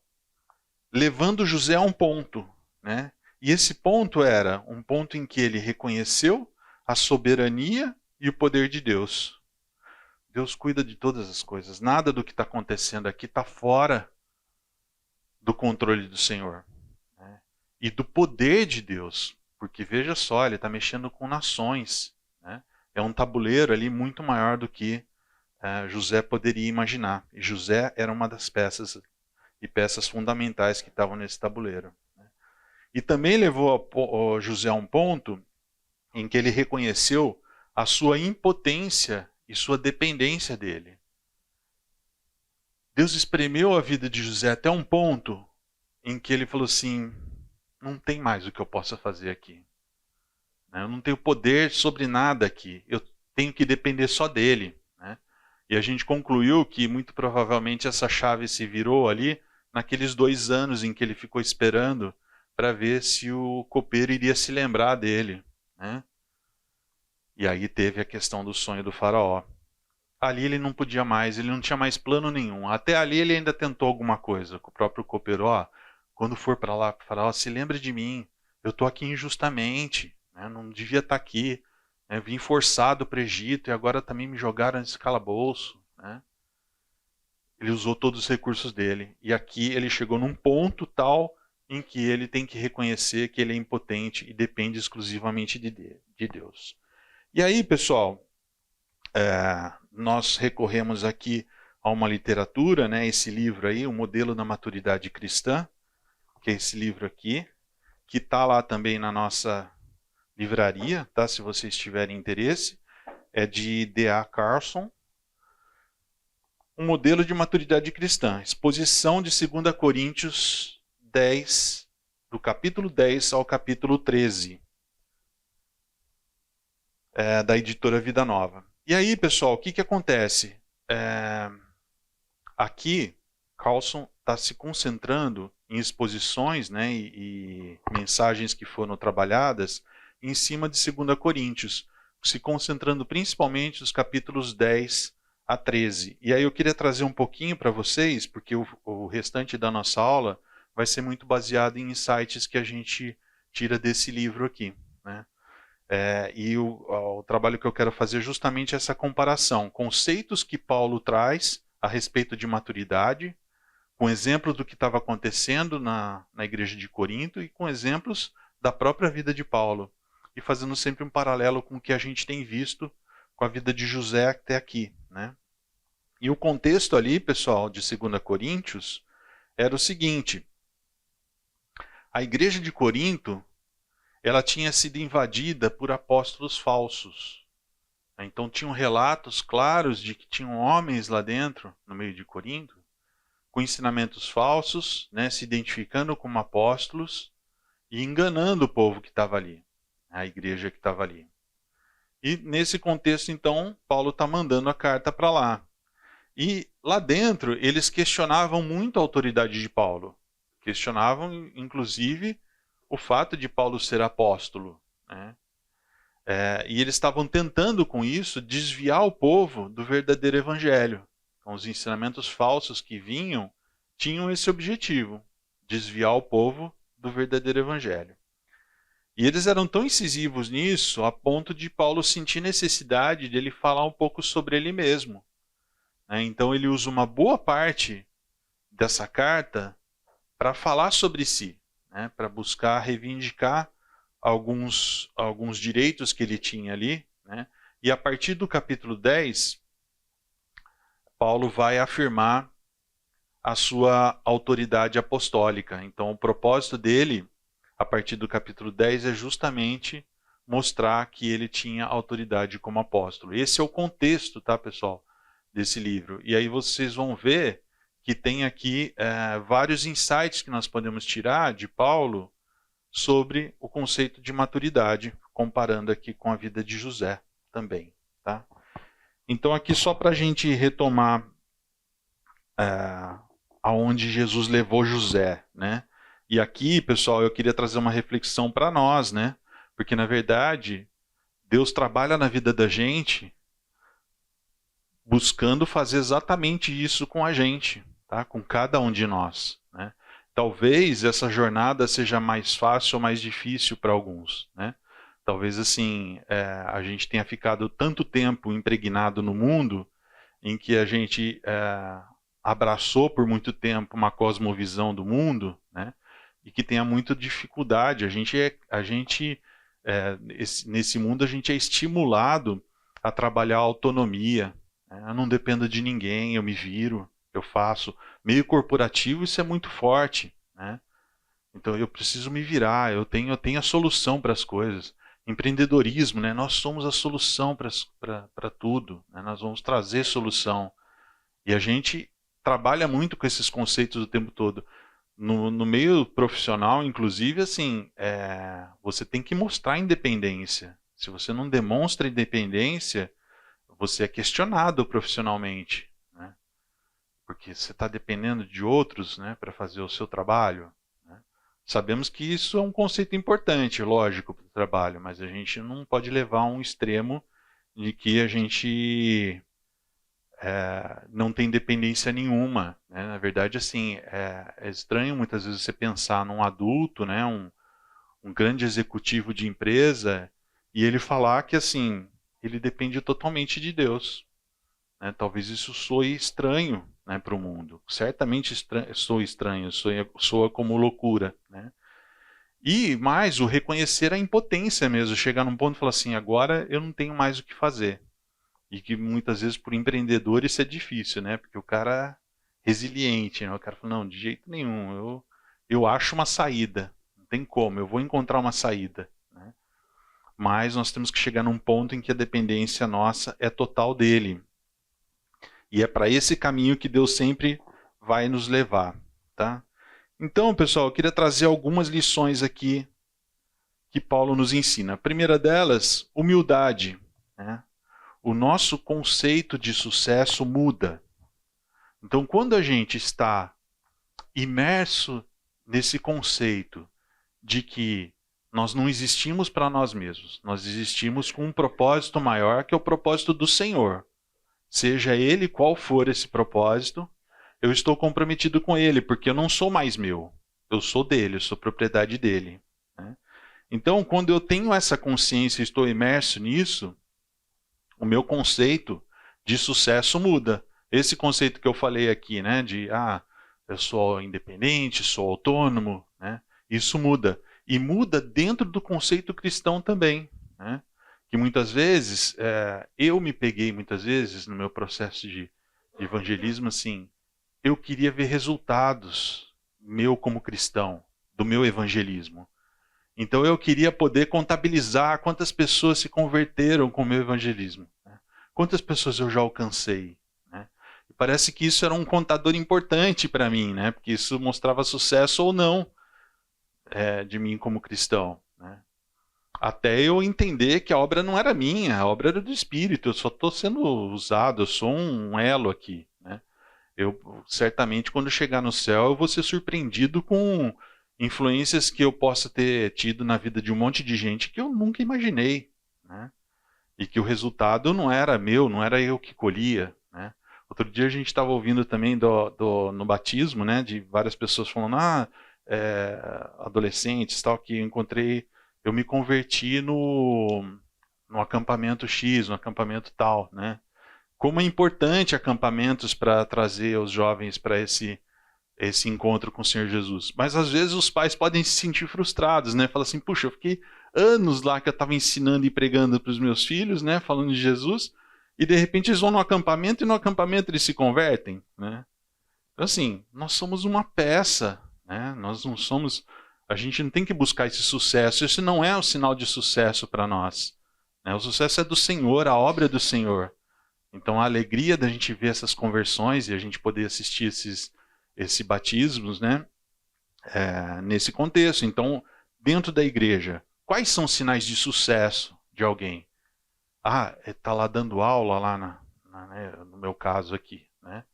levando José a um ponto, né? E esse ponto era um ponto em que ele reconheceu a soberania e o poder de Deus. Deus cuida de todas as coisas. Nada do que está acontecendo aqui está fora do controle do Senhor, né? E do poder de Deus. Porque veja só, ele está mexendo com nações, né? É um tabuleiro ali muito maior do que José poderia imaginar. E José era uma das peças e peças fundamentais que estavam nesse tabuleiro, né? E também levou José a um ponto em que ele reconheceu a sua impotência e sua dependência dele. Deus espremeu a vida de José até um ponto em que ele falou assim, não tem mais o que eu possa fazer aqui. Eu não tenho poder sobre nada aqui. Eu tenho que depender só dele, né? E a gente concluiu que muito provavelmente essa chave se virou ali naqueles 2 anos em que ele ficou esperando para ver se o copeiro iria se lembrar dele, né? E aí teve a questão do sonho do faraó. Ali ele não podia mais, ele não tinha mais plano nenhum. Até ali ele ainda tentou alguma coisa com o próprio copeiro. Quando for para lá, faraó, se lembre de mim. Eu estou aqui injustamente, né? Não devia estar aqui. Vim forçado para o Egito e agora também me jogaram nesse calabouço, né? Ele usou todos os recursos dele. E aqui ele chegou num ponto tal em que ele tem que reconhecer que ele é impotente e depende exclusivamente de Deus. E aí, pessoal, nós recorremos aqui a uma literatura, né? Esse livro aí, O Modelo da Maturidade Cristã, que é esse livro aqui, que está lá também na nossa livraria, tá? Se vocês tiverem interesse, é de D.A. Carson, Um Modelo de Maturidade Cristã, exposição de 2 Coríntios 10, do capítulo 10 ao capítulo 13, da editora Vida Nova. E aí, pessoal, o que, que acontece? Aqui, Carlson está se concentrando em exposições, né, e mensagens que foram trabalhadas em cima de 2 Coríntios, se concentrando principalmente nos capítulos 10 a 13. E aí eu queria trazer um pouquinho para vocês, porque o restante da nossa aula vai ser muito baseado em insights que a gente tira desse livro aqui, né? E o trabalho que eu quero fazer é justamente essa comparação, conceitos que Paulo traz a respeito de maturidade, com exemplos do que estava acontecendo na igreja de Corinto e com exemplos da própria vida de Paulo, e fazendo sempre um paralelo com o que a gente tem visto com a vida de José até aqui, né? E o contexto ali, pessoal, de 2 Coríntios, era o seguinte: a igreja de Corinto, ela tinha sido invadida por apóstolos falsos. Então tinham relatos claros de que tinham homens lá dentro, no meio de Corinto, com ensinamentos falsos, né, se identificando como apóstolos e enganando o povo que estava ali, a igreja que estava ali. E nesse contexto, então, Paulo está mandando a carta para lá. E lá dentro, eles questionavam muito a autoridade de Paulo. Questionavam, inclusive, o fato de Paulo ser apóstolo, né? E eles estavam tentando, com isso, desviar o povo do verdadeiro evangelho. Então, os ensinamentos falsos que vinham tinham esse objetivo, desviar o povo do verdadeiro evangelho. E eles eram tão incisivos nisso, a ponto de Paulo sentir necessidade de ele falar um pouco sobre ele mesmo. Então ele usa uma boa parte dessa carta para falar sobre si, né, para buscar reivindicar alguns direitos que ele tinha ali, né, e a partir do capítulo 10, Paulo vai afirmar a sua autoridade apostólica. Então o propósito dele, a partir do capítulo 10, é justamente mostrar que ele tinha autoridade como apóstolo. Esse é o contexto, tá, pessoal, desse livro. E aí vocês vão ver que tem aqui vários insights que nós podemos tirar de Paulo sobre o conceito de maturidade, comparando aqui com a vida de José também, tá? Então aqui só para a gente retomar aonde Jesus levou José, né? E aqui, pessoal, eu queria trazer uma reflexão para nós, né? Porque na verdade Deus trabalha na vida da gente buscando fazer exatamente isso com a gente, tá? Com cada um de nós, né? Talvez essa jornada seja mais fácil ou mais difícil para alguns, né? Talvez assim a gente tenha ficado tanto tempo impregnado no mundo em que a gente abraçou por muito tempo uma cosmovisão do mundo, né? E que tenha muita dificuldade. Nesse mundo a gente é estimulado a trabalhar a autonomia. Eu não dependo de ninguém, eu me viro, eu faço. Meio corporativo, isso é muito forte, né? Então eu preciso me virar, eu tenho a solução para as coisas. Empreendedorismo, né? Nós somos a solução para tudo, né? Nós vamos trazer solução. E a gente trabalha muito com esses conceitos o tempo todo. No meio profissional, inclusive, assim, você tem que mostrar independência. Se você não demonstra independência, você é questionado profissionalmente, né? Porque você está dependendo de outros, né, para fazer o seu trabalho, né? Sabemos que isso é um conceito importante, lógico, para o trabalho, mas a gente não pode levar a um extremo de que a gente não tem dependência nenhuma, né? Na verdade, assim, é estranho muitas vezes você pensar num adulto, né, um grande executivo de empresa, e ele falar que assim ele depende totalmente de Deus, né? Talvez isso soe estranho, né, para o mundo. Certamente soa estranho, soa como loucura, né? E mais, o reconhecer a impotência mesmo, chegar num ponto e falar assim, agora eu não tenho mais o que fazer. E que muitas vezes por empreendedor isso é difícil, né? Porque o cara é resiliente, né? O cara fala, não, de jeito nenhum, eu acho uma saída, não tem como, eu vou encontrar uma saída, né? Mas nós temos que chegar num ponto em que a dependência nossa é total dele. E é para esse caminho que Deus sempre vai nos levar, tá? Então, pessoal, eu queria trazer algumas lições aqui que Paulo nos ensina. A primeira delas, humildade, né? o nosso conceito de sucesso muda. Então, quando a gente está imerso nesse conceito de que nós não existimos para nós mesmos, nós existimos com um propósito maior, que é o propósito do Senhor. Seja ele qual for esse propósito, eu estou comprometido com ele, porque eu não sou mais meu. Eu sou dele, eu sou propriedade dele. Né? Então, quando eu tenho essa consciência e estou imerso nisso, o meu conceito de sucesso muda. Esse conceito que eu falei aqui, né, de eu sou independente, sou autônomo, né, isso muda. E muda dentro do conceito cristão também. Né, que muitas vezes, eu me peguei muitas vezes no meu processo de evangelismo, assim, eu queria ver resultados meu como cristão, do meu evangelismo. Então eu queria poder contabilizar quantas pessoas se converteram com o meu evangelismo. Né? Quantas pessoas eu já alcancei. Né? E parece que isso era um contador importante para mim, né? Porque isso mostrava sucesso ou não de mim como cristão. Né? Até eu entender que a obra não era minha, a obra era do Espírito, eu só estou sendo usado, eu sou um elo aqui. Né? Eu certamente, quando chegar no céu, eu vou ser surpreendido com influências que eu possa ter tido na vida de um monte de gente que eu nunca imaginei, né? E que o resultado não era meu, não era eu que colhia, né? Outro dia a gente estava ouvindo também no batismo, né, de várias pessoas falando, adolescentes, tal, que eu me converti no acampamento X, no acampamento tal, né? Como é importante acampamentos para trazer os jovens para esse encontro com o Senhor Jesus. Mas às vezes os pais podem se sentir frustrados, né? Fala assim, puxa, eu fiquei anos lá que eu estava ensinando e pregando para os meus filhos, né? Falando de Jesus, e de repente eles vão no acampamento e no acampamento eles se convertem, né? Então assim, nós somos uma peça, né? Nós não somos... A gente não tem que buscar esse sucesso. Esse não é o sinal de sucesso para nós. Né? O sucesso é do Senhor, a obra é do Senhor. Então a alegria da gente ver essas conversões e a gente poder assistir esses batismos, né? Nesse contexto. Então, dentro da igreja, quais são os sinais de sucesso de alguém? Está lá dando aula lá né, no meu caso aqui, né?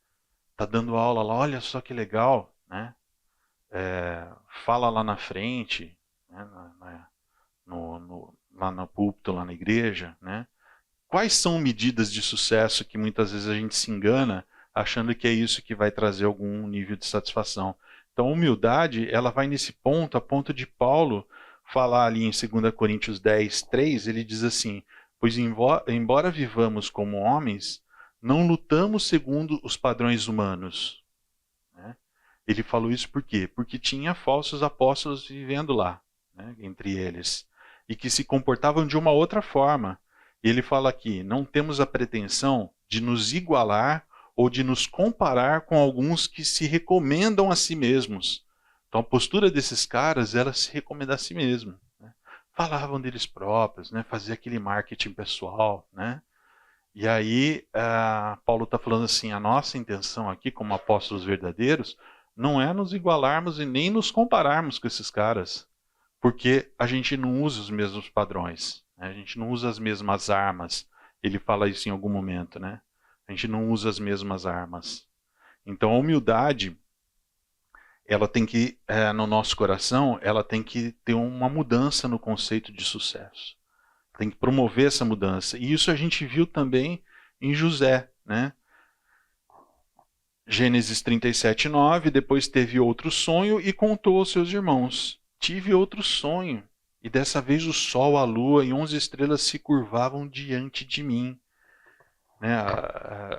Está dando aula lá, olha só que legal, né? Fala lá na frente, né? Lá no púlpito, lá na igreja, né? Quais são medidas de sucesso que muitas vezes a gente se engana achando que é isso que vai trazer algum nível de satisfação? Então, a humildade, ela vai nesse ponto, a ponto de Paulo falar ali em 2 Coríntios 10, 3, ele diz assim, pois embora vivamos como homens, não lutamos segundo os padrões humanos. Né? Ele falou isso por quê? Porque tinha falsos apóstolos vivendo lá, né, entre eles, e que se comportavam de uma outra forma. E ele fala aqui, não temos a pretensão de nos igualar ou de nos comparar com alguns que se recomendam a si mesmos. Então a postura desses caras era se recomendar a si mesmo. Né? Falavam deles próprios, né? Fazia aquele marketing pessoal. Né? E aí Paulo está falando assim, a nossa intenção aqui como apóstolos verdadeiros não é nos igualarmos e nem nos compararmos com esses caras, porque a gente não usa os mesmos padrões. A gente não usa as mesmas armas. Ele fala isso em algum momento, né? A gente não usa as mesmas armas. Então a humildade, ela tem que, no nosso coração, ela tem que ter uma mudança no conceito de sucesso. Tem que promover essa mudança. E isso a gente viu também em José, né? Gênesis 37, 9, depois teve outro sonho e contou aos seus irmãos. Tive outro sonho. E dessa vez o sol, a lua e 11 estrelas se curvavam diante de mim. Né?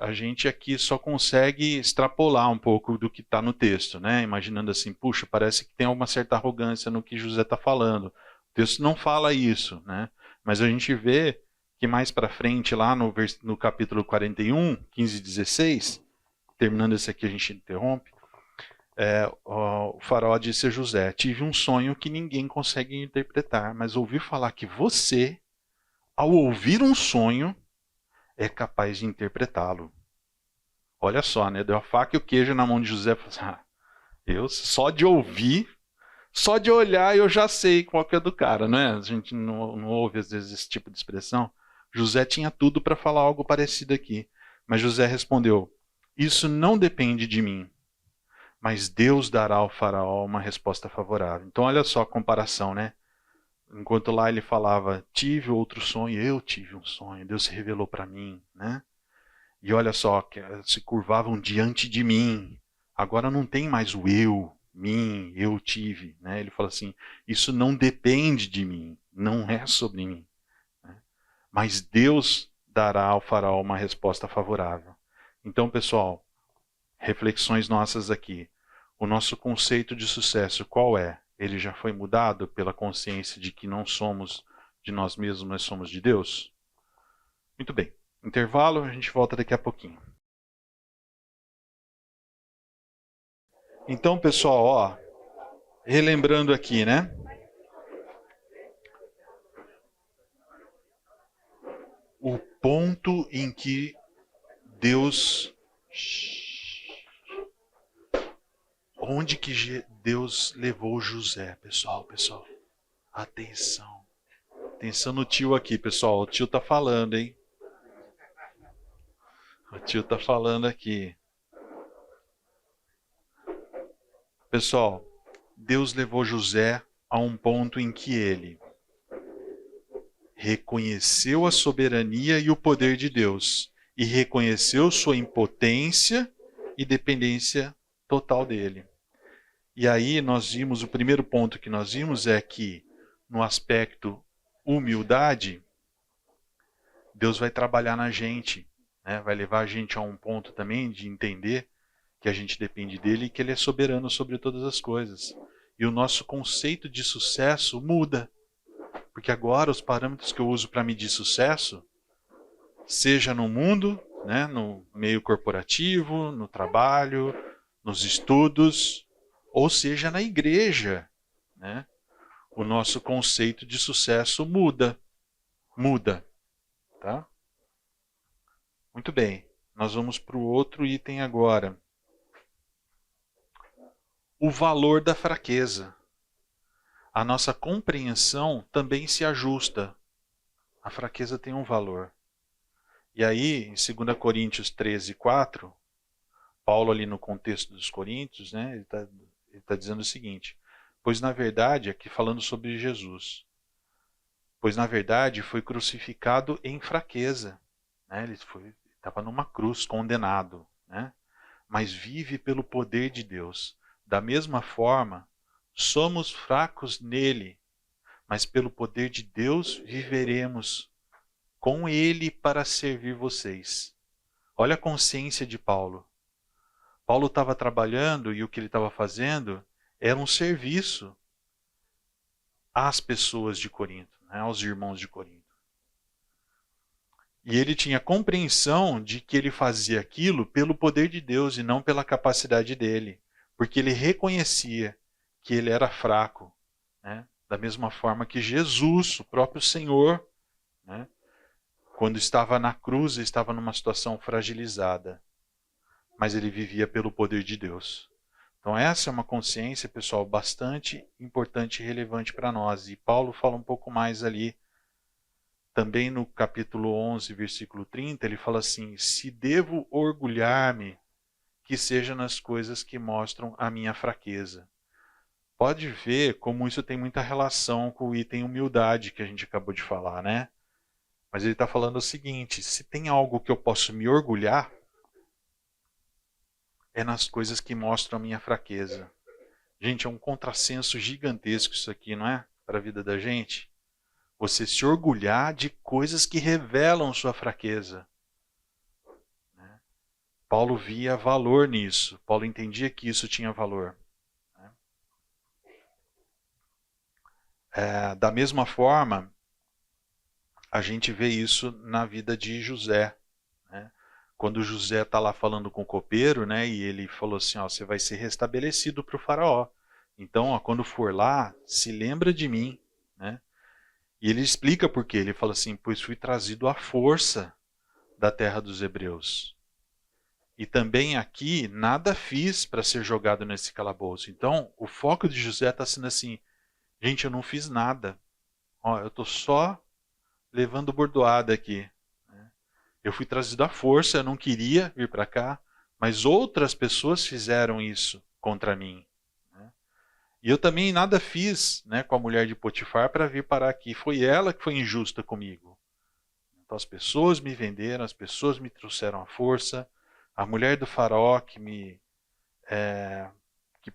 A gente aqui só consegue extrapolar um pouco do que está no texto, né? Imaginando assim, puxa, parece que tem uma certa arrogância no que José está falando. O texto não fala isso, né? Mas a gente vê que mais para frente, lá no capítulo 41, 15 e 16, terminando esse aqui a gente interrompe, o faraó disse a José, tive um sonho que ninguém consegue interpretar, mas ouvi falar que você, ao ouvir um sonho, é capaz de interpretá-lo. Olha só, né? Deu a faca e o queijo na mão de José. Eu só de ouvir, só de olhar eu já sei qual que é do cara, né? A gente não ouve às vezes esse tipo de expressão. José tinha tudo para falar algo parecido aqui. Mas José respondeu: isso não depende de mim, mas Deus dará ao faraó uma resposta favorável. Então olha só a comparação, né? Enquanto lá ele falava, tive outro sonho, eu tive um sonho, Deus se revelou para mim, né? E olha só, que se curvavam diante de mim. Agora não tem mais o eu, mim, eu tive, né? Ele fala assim, isso não depende de mim, não é sobre mim, né? Mas Deus dará ao faraó uma resposta favorável. Então, pessoal, reflexões nossas aqui. O nosso conceito de sucesso qual é? Ele já foi mudado pela consciência de que não somos de nós mesmos, nós somos de Deus? Muito bem. Intervalo, a gente volta daqui a pouquinho. Então, pessoal, ó, relembrando aqui, né? O ponto em que Deus... Onde que Deus levou José, pessoal? Atenção. Atenção no tio aqui, pessoal. O tio tá falando, hein? O tio tá falando aqui. Pessoal, Deus levou José a um ponto em que ele reconheceu a soberania e o poder de Deus e reconheceu sua impotência e dependência total dele. E aí nós vimos, o primeiro ponto que nós vimos é que no aspecto humildade, Deus vai trabalhar na gente, né? Vai levar a gente a um ponto também de entender que a gente depende dele e que ele é soberano sobre todas as coisas. E o nosso conceito de sucesso muda. Porque agora os parâmetros que eu uso para medir sucesso, seja no mundo, né, no meio corporativo, no trabalho, nos estudos, ou seja na igreja, né, o nosso conceito de sucesso muda. Tá? Muito bem, nós vamos para o outro item agora. O valor da fraqueza. A nossa compreensão também se ajusta. A fraqueza tem um valor. E aí, em 2 Coríntios 13, 4, Paulo ali no contexto dos Coríntios, né, ele tá dizendo o seguinte, pois na verdade, aqui falando sobre Jesus, pois na verdade foi crucificado em fraqueza. Né, ele estava numa cruz, condenado, né, mas vive pelo poder de Deus. Da mesma forma, somos fracos nele, mas pelo poder de Deus viveremos com ele para servir vocês. Olha a consciência de Paulo. Paulo estava trabalhando e o que ele estava fazendo era um serviço às pessoas de Corinto, né, aos irmãos de Corinto. E ele tinha compreensão de que ele fazia aquilo pelo poder de Deus e não pela capacidade dele, porque ele reconhecia que ele era fraco, né, da mesma forma que Jesus, o próprio Senhor, né, quando estava na cruz, estava numa situação fragilizada, mas ele vivia pelo poder de Deus. Então essa é uma consciência, pessoal, bastante importante e relevante para nós. E Paulo fala um pouco mais ali, também no capítulo 11, versículo 30, ele fala assim, se devo orgulhar-me, que seja nas coisas que mostram a minha fraqueza. Pode ver como isso tem muita relação com o item humildade que a gente acabou de falar, né? Mas ele está falando o seguinte, se tem algo que eu posso me orgulhar, é nas coisas que mostram a minha fraqueza. Gente, é um contrassenso gigantesco isso aqui, não é? Para a vida da gente. Você se orgulhar de coisas que revelam sua fraqueza. Né? Paulo via valor nisso. Paulo entendia que isso tinha valor. Né? Da mesma forma, a gente vê isso na vida de José. Né? Quando José está lá falando com o copeiro, né, e ele falou assim, ó, você vai ser restabelecido para o faraó. Então, ó, quando for lá, se lembra de mim. Né? E ele explica por quê. Ele fala assim, pois fui trazido à força da terra dos hebreus. E também aqui, nada fiz para ser jogado nesse calabouço. Então, o foco de José está sendo assim, gente, eu não fiz nada. Ó, eu estou só levando bordoada aqui. Eu fui trazido à força, eu não queria vir para cá, mas outras pessoas fizeram isso contra mim. E eu também nada fiz, né, com a mulher de Potifar para vir parar aqui. Foi ela que foi injusta comigo. Então as pessoas me venderam, as pessoas me trouxeram à força. A mulher do faraó que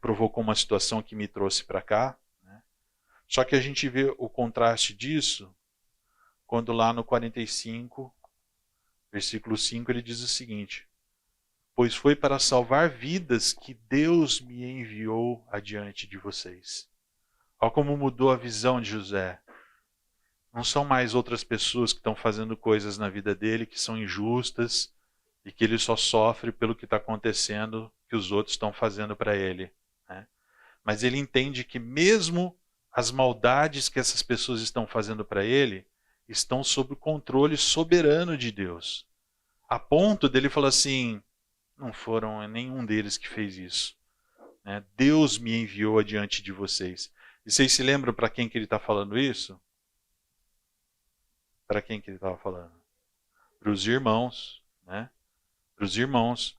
provocou uma situação que me trouxe para cá. Né? Só que a gente vê o contraste disso quando lá no 45, versículo 5, ele diz o seguinte: pois foi para salvar vidas que Deus me enviou adiante de vocês. Olha como mudou a visão de José. Não são mais outras pessoas que estão fazendo coisas na vida dele que são injustas e que ele só sofre pelo que está acontecendo que os outros estão fazendo para ele. Né? Mas ele entende que mesmo as maldades que essas pessoas estão fazendo para ele estão sob o controle soberano de Deus. A ponto dele falar assim, não foram nenhum deles que fez isso. Né? Deus me enviou adiante de vocês. E vocês se lembram para quem que ele está falando isso? Para quem que ele estava falando? Para os irmãos. Né? Para os irmãos.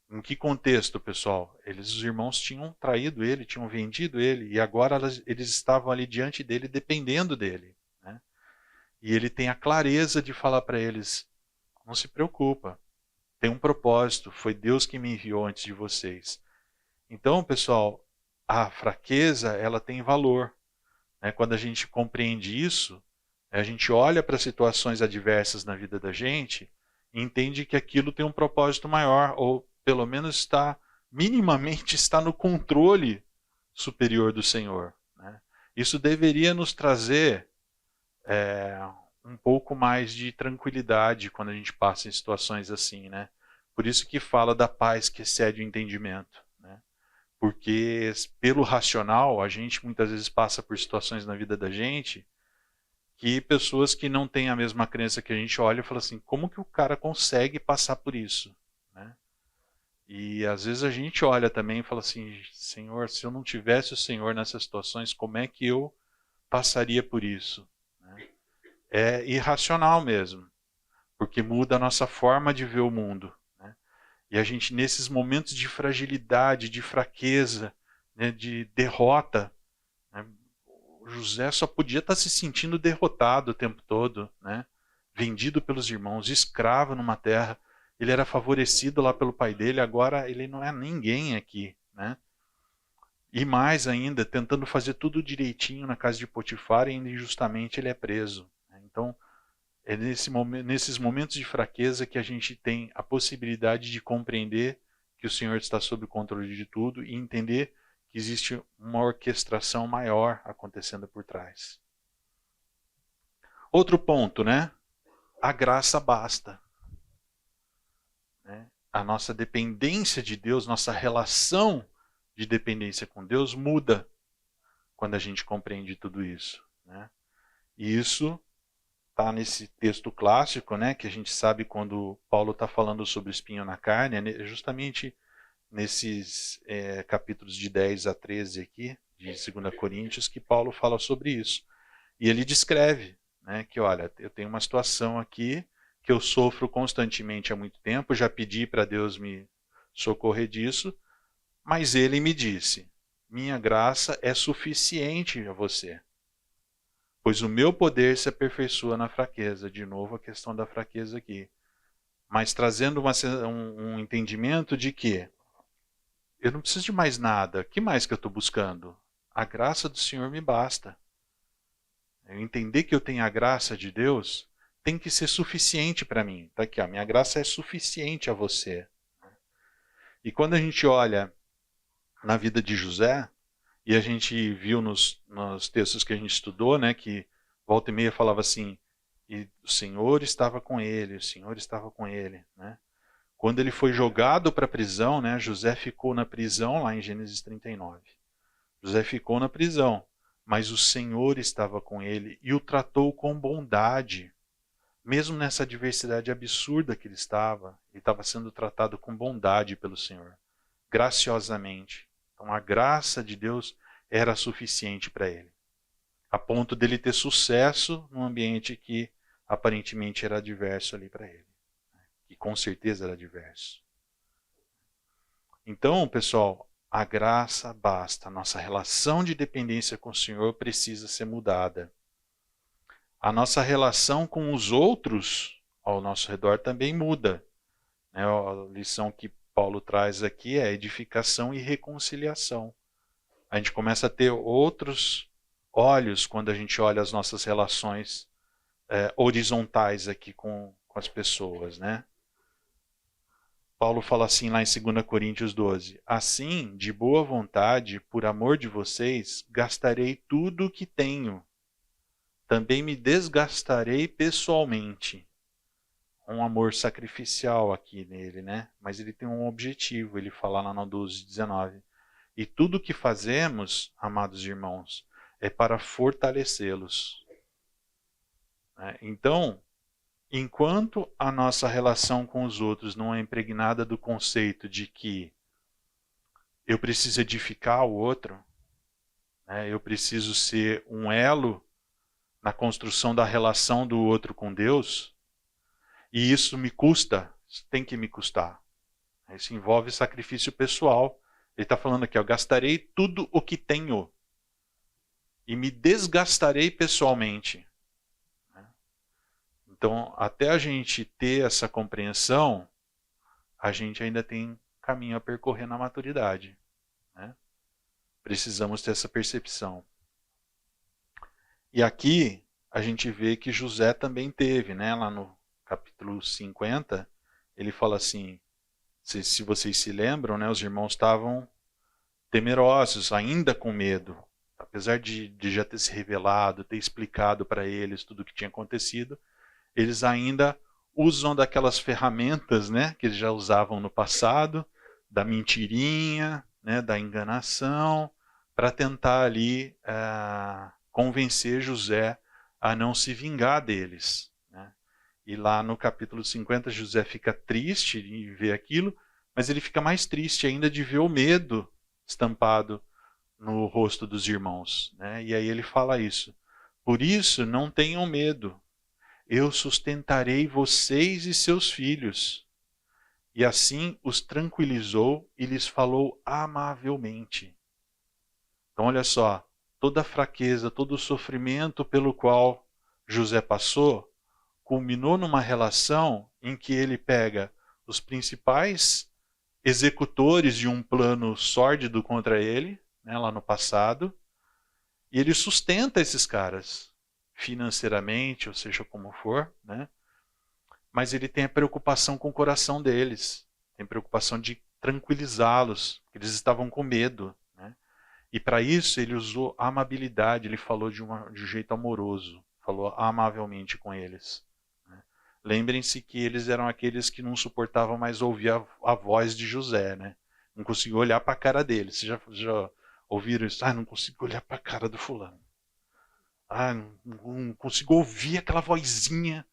Em que contexto, pessoal? Os irmãos tinham traído ele, tinham vendido ele, e agora eles estavam ali diante dele, dependendo dele. Né? E ele tem a clareza de falar para eles, não se preocupa, tem um propósito, foi Deus que me enviou antes de vocês. Então, pessoal, a fraqueza, ela tem valor. Né? Quando a gente compreende isso, a gente olha para situações adversas na vida da gente e entende que aquilo tem um propósito maior, ou pelo menos minimamente está no controle superior do Senhor. Né? Isso deveria nos trazer um pouco mais de tranquilidade quando a gente passa em situações assim, né? Por isso que fala da paz que excede o entendimento, né? Porque pelo racional, a gente muitas vezes passa por situações na vida da gente que pessoas que não têm a mesma crença que a gente olha e fala assim, como que o cara consegue passar por isso? Né? E às vezes a gente olha também e fala assim, Senhor, se eu não tivesse o Senhor nessas situações, como é que eu passaria por isso? É irracional mesmo, porque muda a nossa forma de ver o mundo. Né? E a gente, nesses momentos de fragilidade, de fraqueza, né, de derrota, né, José só podia estar se sentindo derrotado o tempo todo, né? Vendido pelos irmãos, escravo numa terra. Ele era favorecido lá pelo pai dele, agora ele não é ninguém aqui. Né? E mais ainda, tentando fazer tudo direitinho na casa de Potifar e ainda injustamente ele é preso. Então, é nesses momentos de fraqueza que a gente tem a possibilidade de compreender que o Senhor está sob o controle de tudo e entender que existe uma orquestração maior acontecendo por trás. Outro ponto, né? A graça basta. Né? A nossa dependência de Deus, nossa relação de dependência com Deus muda quando a gente compreende tudo isso. Né? E isso está nesse texto clássico, né, que a gente sabe quando Paulo está falando sobre o espinho na carne, é justamente nesses capítulos de 10 a 13 aqui, de 2 Coríntios, que Paulo fala sobre isso. E ele descreve, né, que olha, eu tenho uma situação aqui que eu sofro constantemente há muito tempo, já pedi para Deus me socorrer disso, mas ele me disse, minha graça é suficiente a você. Pois o meu poder se aperfeiçoa na fraqueza. De novo a questão da fraqueza aqui. Mas trazendo um entendimento de que eu não preciso de mais nada. O que mais que eu estou buscando? A graça do Senhor me basta. Eu entender que eu tenho a graça de Deus tem que ser suficiente para mim. Está aqui, minha graça é suficiente a você. E quando a gente olha na vida de José, e a gente viu nos textos que a gente estudou, né, que volta e meia falava assim, e o Senhor estava com ele, o Senhor estava com ele. Né? Quando ele foi jogado para a prisão, né, José ficou na prisão, lá em Gênesis 39. José ficou na prisão, mas o Senhor estava com ele e o tratou com bondade. Mesmo nessa adversidade absurda que ele estava sendo tratado com bondade pelo Senhor, graciosamente. Então a graça de Deus era suficiente para ele. A ponto dele ter sucesso num ambiente que aparentemente era adverso ali para ele. E com certeza era adverso. Então, pessoal, a graça basta. A nossa relação de dependência com o Senhor precisa ser mudada. A nossa relação com os outros ao nosso redor também muda. A lição que Paulo traz aqui é edificação e reconciliação. A gente começa a ter outros olhos quando a gente olha as nossas relações horizontais aqui com as pessoas, né? Paulo fala assim lá em 2 Coríntios 12: assim, de boa vontade, por amor de vocês, gastarei tudo o que tenho. Também me desgastarei pessoalmente. Um amor sacrificial aqui nele, né? Mas ele tem um objetivo, ele fala lá no 12:19. E tudo o que fazemos, amados irmãos, é para fortalecê-los. Então, enquanto a nossa relação com os outros não é impregnada do conceito de que eu preciso edificar o outro, eu preciso ser um elo na construção da relação do outro com Deus, e isso me custa, tem que me custar. Isso envolve sacrifício pessoal. Ele está falando aqui, eu gastarei tudo o que tenho e me desgastarei pessoalmente. Então, até a gente ter essa compreensão, a gente ainda tem caminho a percorrer na maturidade. Precisamos ter essa percepção. E aqui a gente vê que José também teve, lá no capítulo 50, ele fala assim, se vocês se lembram, os irmãos estavam temerosos, ainda com medo. Apesar de já ter se revelado, ter explicado para eles tudo o que tinha acontecido, eles ainda usam daquelas ferramentas, que eles já usavam no passado, da mentirinha, da enganação, para tentar ali convencer José a não se vingar deles. E lá no capítulo 50, José fica triste em ver aquilo, mas ele fica mais triste ainda de ver o medo estampado no rosto dos irmãos. E aí ele fala isso. Por isso, não tenham medo. Eu sustentarei vocês e seus filhos. E assim os tranquilizou e lhes falou amavelmente. Então, olha só, toda a fraqueza, todo o sofrimento pelo qual José passou, culminou numa relação em que ele pega os principais executores de um plano sórdido contra ele, lá no passado, e ele sustenta esses caras, financeiramente, ou seja, como for, mas ele tem a preocupação com o coração deles, tem preocupação de tranquilizá-los, eles estavam com medo. E para isso ele usou amabilidade, ele falou de um jeito amoroso, falou amavelmente com eles. Lembrem-se que eles eram aqueles que não suportavam mais ouvir a voz de José, Não conseguiam olhar para a cara dele. Vocês já ouviram isso? Não consigo olhar para a cara do fulano. Não consigo ouvir aquela vozinha,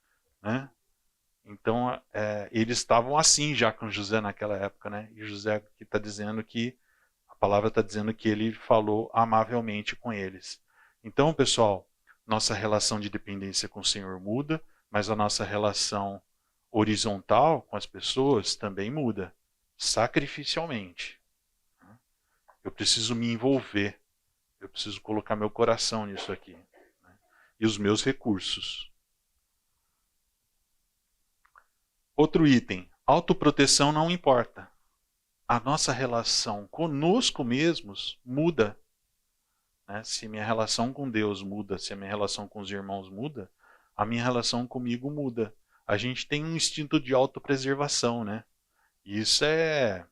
Então, eles estavam assim já com José naquela época, E José que está dizendo que, a palavra está dizendo que ele falou amavelmente com eles. Então, pessoal, nossa relação de dependência com o Senhor muda, mas a nossa relação horizontal com as pessoas também muda, sacrificialmente. Eu preciso me envolver, eu preciso colocar meu coração nisso aqui, e os meus recursos. Outro item, autoproteção não importa. A nossa relação conosco mesmos muda. Se minha relação com Deus muda, se a minha relação com os irmãos muda, a minha relação comigo muda. A gente tem um instinto de autopreservação, E isso é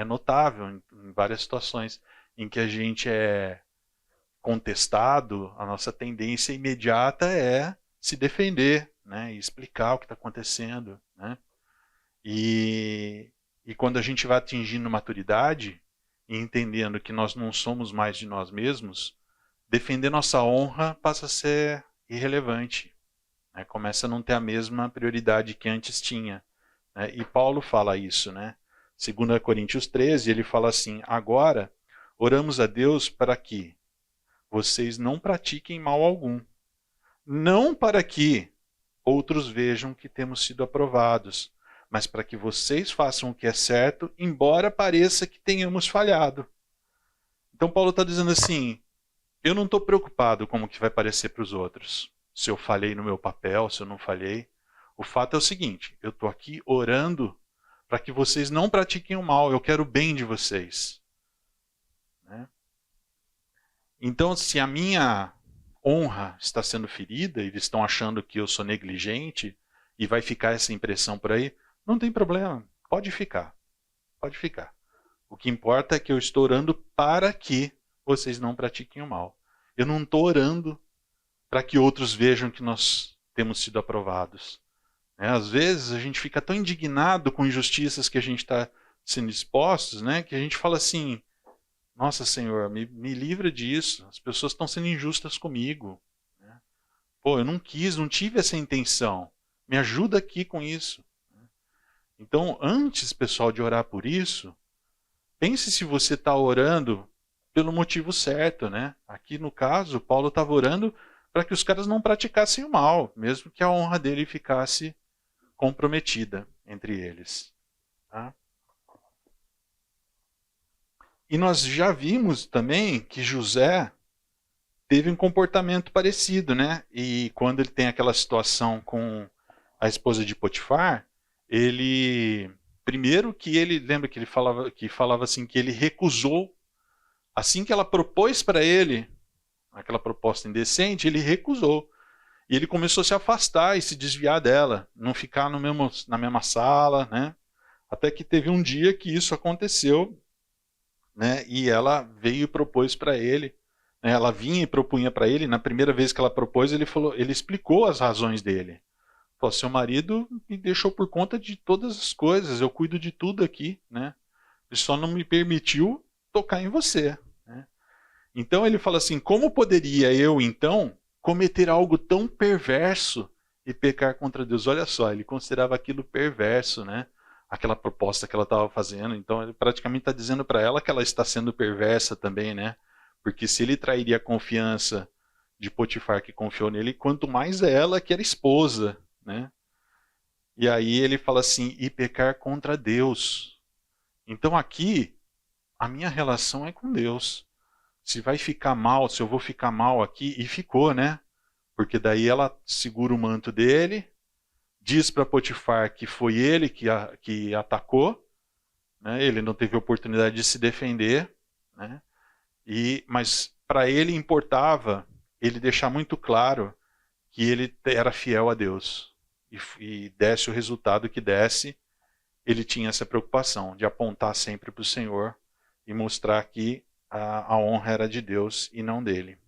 notável em várias situações em que a gente é contestado, a nossa tendência imediata é se defender, e explicar o que está acontecendo, E quando a gente vai atingindo maturidade e entendendo que nós não somos mais de nós mesmos, defender nossa honra passa a ser irrelevante. Começa a não ter a mesma prioridade que antes tinha. E Paulo fala isso, 2 Coríntios 13, ele fala assim, agora oramos a Deus para que vocês não pratiquem mal algum. Não para que outros vejam que temos sido aprovados, mas para que vocês façam o que é certo, embora pareça que tenhamos falhado. Então Paulo está dizendo assim, eu não estou preocupado com o que vai parecer para os outros, se eu falhei no meu papel, se eu não falhei. O fato é o seguinte, eu estou aqui orando para que vocês não pratiquem o mal, eu quero o bem de vocês. Né? Então, se a minha honra está sendo ferida, eles estão achando que eu sou negligente, e vai ficar essa impressão por aí, não tem problema, pode ficar. Pode ficar. O que importa é que eu estou orando para que vocês não pratiquem o mal. Eu não estou orando para que outros vejam que nós temos sido aprovados. Às vezes a gente fica tão indignado com injustiças que a gente está sendo expostos, né, que a gente fala assim, nossa Senhor, me livra disso, as pessoas estão sendo injustas comigo. Pô, eu não tive essa intenção, me ajuda aqui com isso. Então, antes, pessoal, de orar por isso, pense se você está orando pelo motivo certo, né? Aqui no caso, Paulo estava orando para que os caras não praticassem o mal, mesmo que a honra dele ficasse comprometida entre eles. Tá? E nós já vimos também que José teve um comportamento parecido, né? E quando ele tem aquela situação com a esposa de Potifar, ele, primeiro que ele, lembra que ele falava assim, que ele recusou, assim que ela propôs para ele, aquela proposta indecente, ele recusou. E ele começou a se afastar e se desviar dela, não ficar na mesma sala, né? Até que teve um dia que isso aconteceu, né? E ela veio e propôs para ele, né? Ela vinha e propunha para ele, na primeira vez que ela propôs, ele explicou as razões dele. Falou, seu marido me deixou por conta de todas as coisas, eu cuido de tudo aqui, né? Ele só não me permitiu tocar em você. Né? Então ele fala assim, como poderia eu então cometer algo tão perverso e pecar contra Deus? Olha só, ele considerava aquilo perverso, né? Aquela proposta que ela estava fazendo. Então ele praticamente está dizendo para ela que ela está sendo perversa também, né? Porque se ele trairia a confiança de Potifar que confiou nele, quanto mais ela que era esposa, né? E aí ele fala assim, e pecar contra Deus. Então aqui, a minha relação é com Deus. Se vai ficar mal, se eu vou ficar mal aqui, e ficou, né? Porque daí ela segura o manto dele, diz para Potifar que foi ele que atacou, né? Ele não teve oportunidade de se defender, né? Mas para ele importava ele deixar muito claro que ele era fiel a Deus. E desse o resultado que desse, ele tinha essa preocupação de apontar sempre para o Senhor e mostrar que a honra era de Deus e não dele.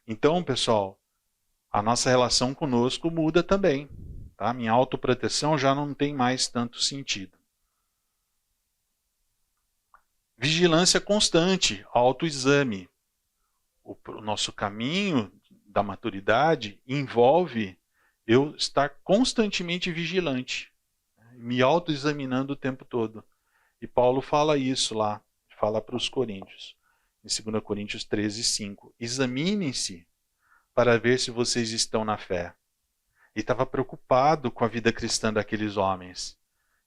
Então, pessoal, a nossa relação conosco muda também. Tá? Minha autoproteção já não tem mais tanto sentido. Vigilância constante, autoexame. O nosso caminho da maturidade envolve eu estar constantemente vigilante, me autoexaminando o tempo todo. E Paulo fala isso lá, fala para os coríntios, em 2 Coríntios 13, 5. Examinem-se para ver se vocês estão na fé. Ele estava preocupado com a vida cristã daqueles homens.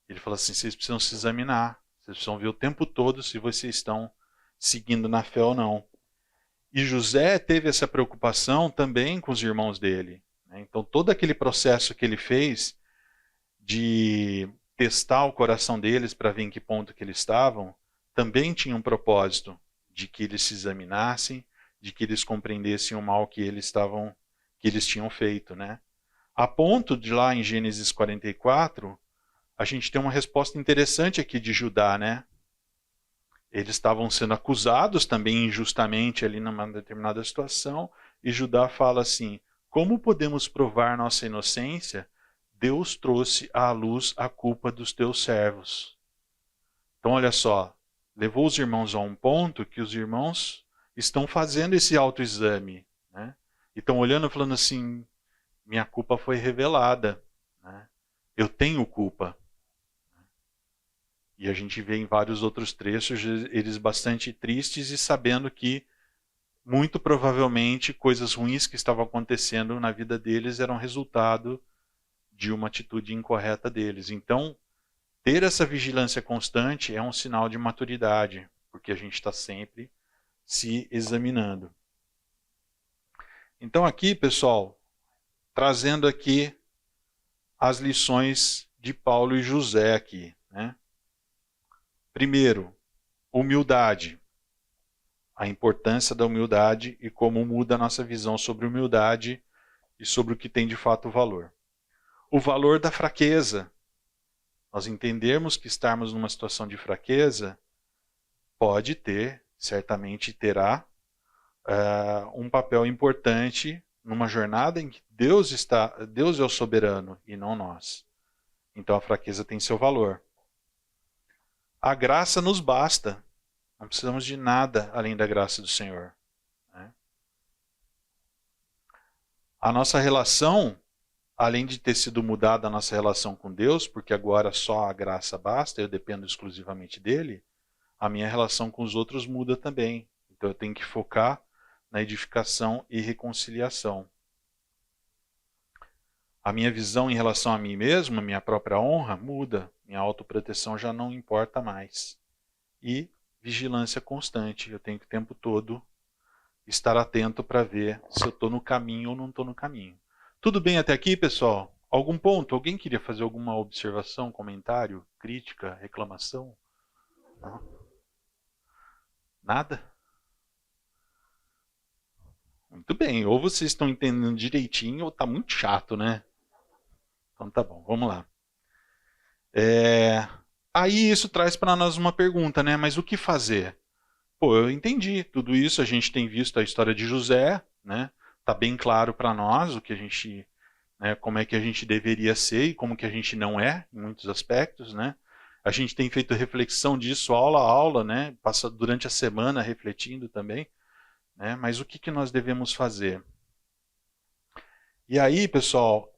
Ele fala assim, vocês precisam se examinar, vocês precisam ver o tempo todo se vocês estão seguindo na fé ou não. E José teve essa preocupação também com os irmãos dele. Então todo aquele processo que ele fez de testar o coração deles para ver em que ponto que eles estavam, também tinha um propósito de que eles se examinassem, de que eles compreendessem o mal que eles tinham feito, né? A ponto de lá em Gênesis 44, a gente tem uma resposta interessante aqui de Judá, né? Eles estavam sendo acusados também injustamente ali numa determinada situação, e Judá fala assim, como podemos provar nossa inocência? Deus trouxe à luz a culpa dos teus servos. Então olha só, levou os irmãos a um ponto que os irmãos estão fazendo esse autoexame, né? E estão olhando e falando assim, minha culpa foi revelada, né? Eu tenho culpa. E a gente vê em vários outros trechos eles bastante tristes e sabendo que muito provavelmente coisas ruins que estavam acontecendo na vida deles eram resultado de uma atitude incorreta deles. Então, ter essa vigilância constante é um sinal de maturidade, porque a gente está sempre se examinando. Então aqui, pessoal, trazendo aqui as lições de Paulo e José aqui, né? Primeiro, humildade. A importância da humildade e como muda a nossa visão sobre humildade e sobre o que tem de fato valor. O valor da fraqueza. Nós entendermos que estarmos numa situação de fraqueza pode ter, certamente terá, um papel importante numa jornada em que Deus é o soberano e não nós. Então a fraqueza tem seu valor. A graça nos basta. Não precisamos de nada além da graça do Senhor. Né? A nossa relação, além de ter sido mudada a nossa relação com Deus, porque agora só a graça basta, eu dependo exclusivamente dele, a minha relação com os outros muda também. Então eu tenho que focar na edificação e reconciliação. A minha visão em relação a mim mesmo, a minha própria honra, muda. Minha autoproteção já não importa mais. E vigilância constante. Eu tenho que o tempo todo estar atento para ver se eu estou no caminho ou não estou no caminho. Tudo bem até aqui, pessoal? Algum ponto? Alguém queria fazer alguma observação, comentário, crítica, reclamação? Não? Nada? Muito bem. Ou vocês estão entendendo direitinho ou está muito chato, né? Então tá bom, vamos lá. Aí isso traz para nós uma pergunta, né? Mas o que fazer? Pô, eu entendi tudo isso, a gente tem visto a história de José, né? Tá bem claro para nós o que a gente, né, como é que a gente deveria ser e como que a gente não é, em muitos aspectos, né? A gente tem feito reflexão disso aula a aula, né? Passa durante a semana refletindo também, né? Mas o que que nós devemos fazer? E aí, pessoal,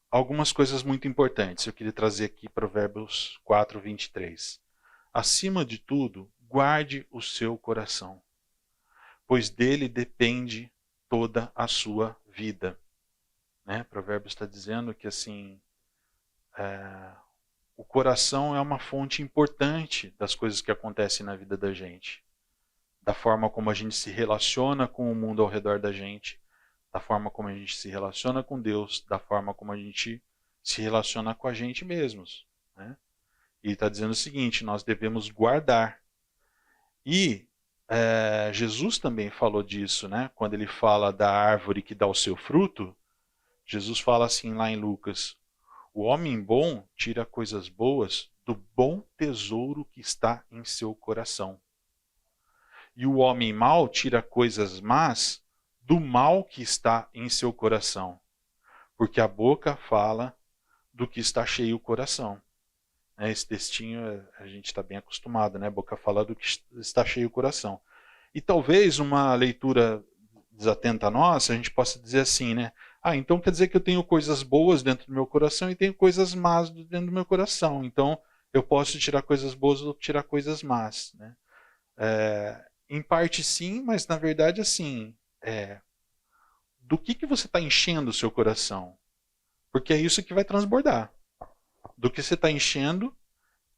algumas coisas muito importantes. Eu queria trazer aqui Provérbios 4, 23. Acima de tudo, guarde o seu coração, pois dele depende toda a sua vida. Né? Provérbios está dizendo que assim, o coração é uma fonte importante das coisas que acontecem na vida da gente. Da forma como a gente se relaciona com o mundo ao redor da gente, da forma como a gente se relaciona com Deus, da forma como a gente se relaciona com a gente mesmos. Né? E está dizendo o seguinte, nós devemos guardar. E Jesus também falou disso, né? Quando ele fala da árvore que dá o seu fruto, Jesus fala assim lá em Lucas, o homem bom tira coisas boas do bom tesouro que está em seu coração. E o homem mau tira coisas más do mal que está em seu coração. Porque a boca fala do que está cheio o coração. Esse textinho a gente está bem acostumado, né? A boca fala do que está cheio o coração. E talvez uma leitura desatenta nossa, a gente possa dizer assim, né? Então quer dizer que eu tenho coisas boas dentro do meu coração e tenho coisas más dentro do meu coração. Então eu posso tirar coisas boas ou tirar coisas más. Né? Em parte sim, mas na verdade assim, do que você está enchendo o seu coração? Porque é isso que vai transbordar. Do que você está enchendo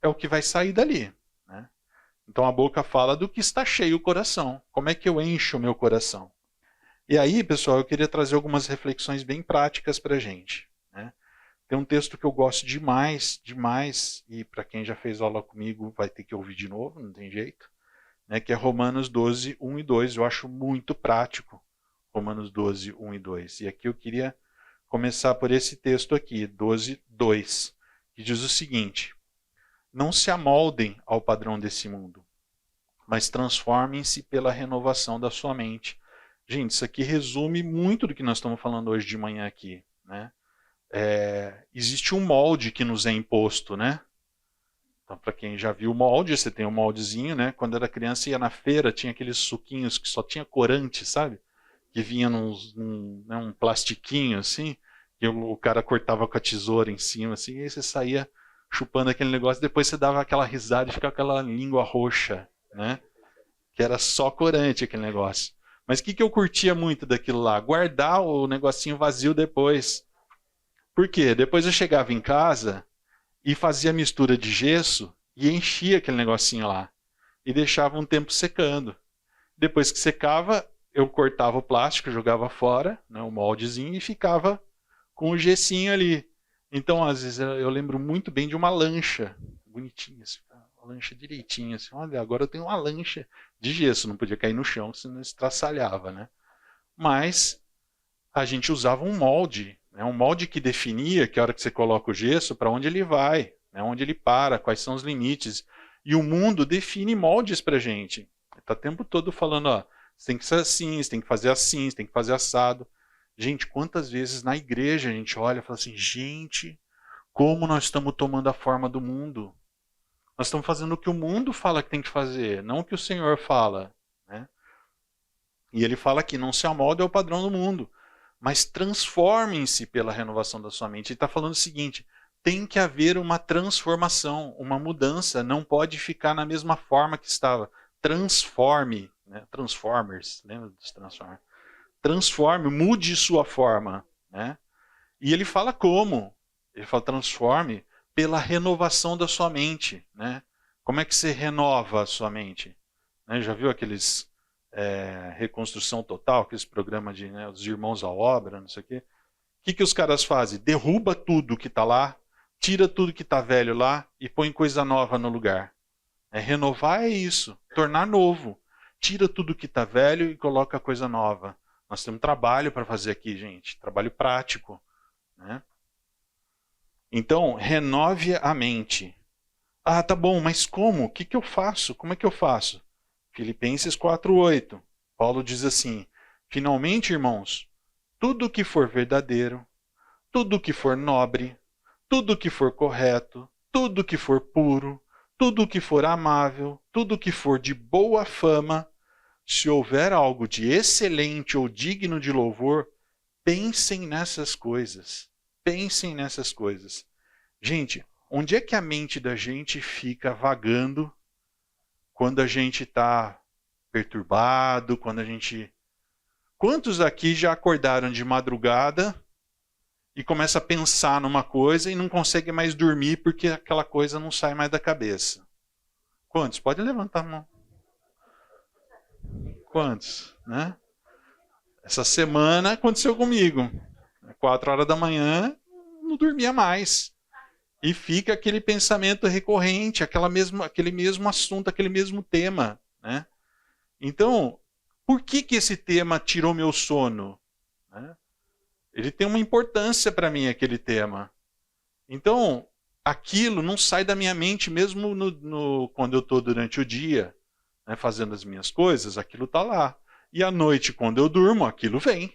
é o que vai sair dali. Né? Então a boca fala do que está cheio o coração. Como é que eu encho o meu coração? E aí, pessoal, eu queria trazer algumas reflexões bem práticas para a gente. Né? Tem um texto que eu gosto demais, e para quem já fez aula comigo vai ter que ouvir de novo, não tem jeito, né? Que é Romanos 12, 1 e 2. Eu acho muito prático, Romanos 12, 1 e 2. E aqui eu queria começar por esse texto aqui, 12, 2, que diz o seguinte, não se amoldem ao padrão desse mundo, mas transformem-se pela renovação da sua mente. Gente, isso aqui resume muito do que nós estamos falando hoje de manhã aqui. Né? Existe um molde que nos é imposto, né? Então, para quem já viu o molde, você tem um moldezinho, né? Quando era criança ia na feira, tinha aqueles suquinhos que só tinha corante, sabe? Que vinha num plastiquinho assim, que o cara cortava com a tesoura em cima, assim, e aí você saía chupando aquele negócio, depois você dava aquela risada e ficava aquela língua roxa, né? Que era só corante aquele negócio. Mas o que eu curtia muito daquilo lá? Guardar o negocinho vazio depois. Por quê? Depois eu chegava em casa e fazia mistura de gesso e enchia aquele negocinho lá. E deixava um tempo secando. Depois que secava, eu cortava o plástico, jogava fora, né, o moldezinho, e ficava com o gessinho ali. Então, às vezes, eu lembro muito bem de uma lancha, bonitinha, assim, uma lancha direitinha, assim, olha, agora eu tenho uma lancha de gesso, não podia cair no chão, senão estraçalhava, né? Mas a gente usava um molde, né, um molde que definia que a hora que você coloca o gesso, para onde ele vai, né, onde ele para, quais são os limites. E o mundo define moldes para a gente. Está o tempo todo falando, ó, você tem que ser assim, você tem que fazer assim, você tem que fazer assado. Gente, quantas vezes na igreja a gente olha e fala assim, gente, como nós estamos tomando a forma do mundo? Nós estamos fazendo o que o mundo fala que tem que fazer, não o que o Senhor fala, né? E ele fala aqui, não se amolde ao padrão do mundo, mas transformem-se pela renovação da sua mente. Ele está falando o seguinte, tem que haver uma transformação, uma mudança, não pode ficar na mesma forma que estava. Transforme, né? Transformers, lembra dos Transformers? Transforme, mude sua forma, né? E ele fala como? Ele fala transforme pela renovação da sua mente, né? Como é que você renova a sua mente? Né? Já viu aqueles reconstrução total, aqueles programas de, né, os irmãos à obra, não sei o quê? O que os caras fazem? Derruba tudo que está lá, tira tudo que está velho lá e põe coisa nova no lugar. Renovar é isso, tornar novo. Tira tudo que está velho e coloca coisa nova. Nós temos trabalho para fazer aqui, gente. Trabalho prático, né? Então, renove a mente. Ah, tá bom, mas como? O que eu faço? Como é que eu faço? Filipenses 4:8. Paulo diz assim, finalmente, irmãos, tudo que for verdadeiro, tudo que for nobre, tudo que for correto, tudo que for puro, tudo que for amável, tudo que for de boa fama, se houver algo de excelente ou digno de louvor, pensem nessas coisas. Pensem nessas coisas. Gente, onde é que a mente da gente fica vagando quando a gente está perturbado, quando a gente... Quantos aqui já acordaram de madrugada e começa a pensar numa coisa e não consegue mais dormir porque aquela coisa não sai mais da cabeça? Quantos? Pode levantar a mão. Quantos? Né? Essa semana aconteceu comigo. 4 horas da manhã, não dormia mais. E fica aquele pensamento recorrente, aquele mesmo assunto, aquele mesmo tema. Né? Então, por que esse tema tirou meu sono? Né? Ele tem uma importância para mim, aquele tema. Então, aquilo não sai da minha mente mesmo quando eu estou durante o dia, né, fazendo as minhas coisas, aquilo está lá. E à noite, quando eu durmo, aquilo vem.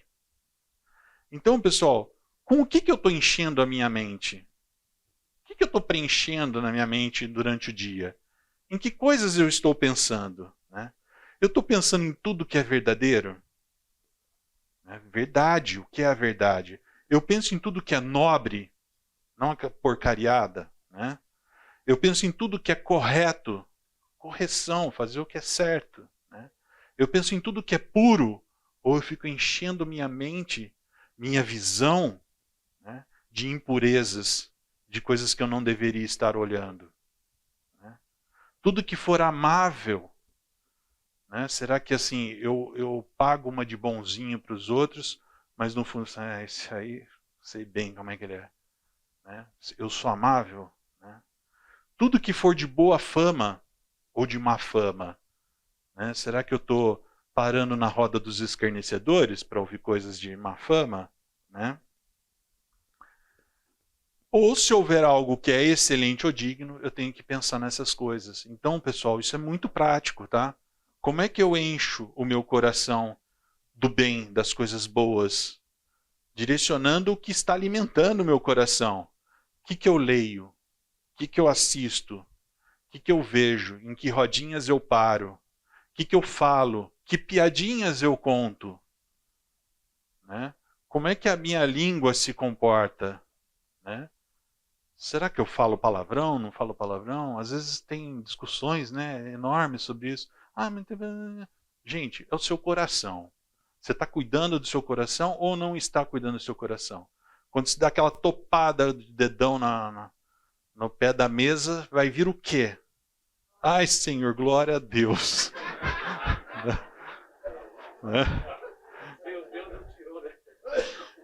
Então, pessoal, com o que eu estou enchendo a minha mente? O que eu estou preenchendo na minha mente durante o dia? Em que coisas eu estou pensando? Né? Eu estou pensando em tudo que é verdadeiro? Verdade, o que é a verdade? Eu penso em tudo que é nobre, não a porcariada. Né? Eu penso em tudo que é correto, correção, fazer o que é certo. Né? Eu penso em tudo que é puro, ou eu fico enchendo minha mente, minha visão, né, de impurezas, de coisas que eu não deveria estar olhando. Né? Tudo que for amável, né, será que assim eu pago uma de bonzinho para os outros, mas no fundo, esse aí, sei bem como é que ele é. Né? Eu sou amável. Né? Tudo que for de boa fama ou de má fama, né, será que eu estou parando na roda dos escarnecedores para ouvir coisas de má fama? Né? Ou se houver algo que é excelente ou digno, eu tenho que pensar nessas coisas. Então, pessoal, isso é muito prático, tá? Como é que eu encho o meu coração do bem, das coisas boas? Direcionando o que está alimentando o meu coração. O que eu leio? O que eu assisto? O que eu vejo? Em que rodinhas eu paro? O que eu falo? Que piadinhas eu conto? Né? Como é que a minha língua se comporta? Né? Será que eu falo palavrão? Não falo palavrão? Às vezes tem discussões, né, enormes sobre isso. Mas... Gente, é o seu coração. Você está cuidando do seu coração ou não está cuidando do seu coração? Quando se dá aquela topada de dedão no pé da mesa, vai vir o quê? Ai, Senhor, glória a Deus.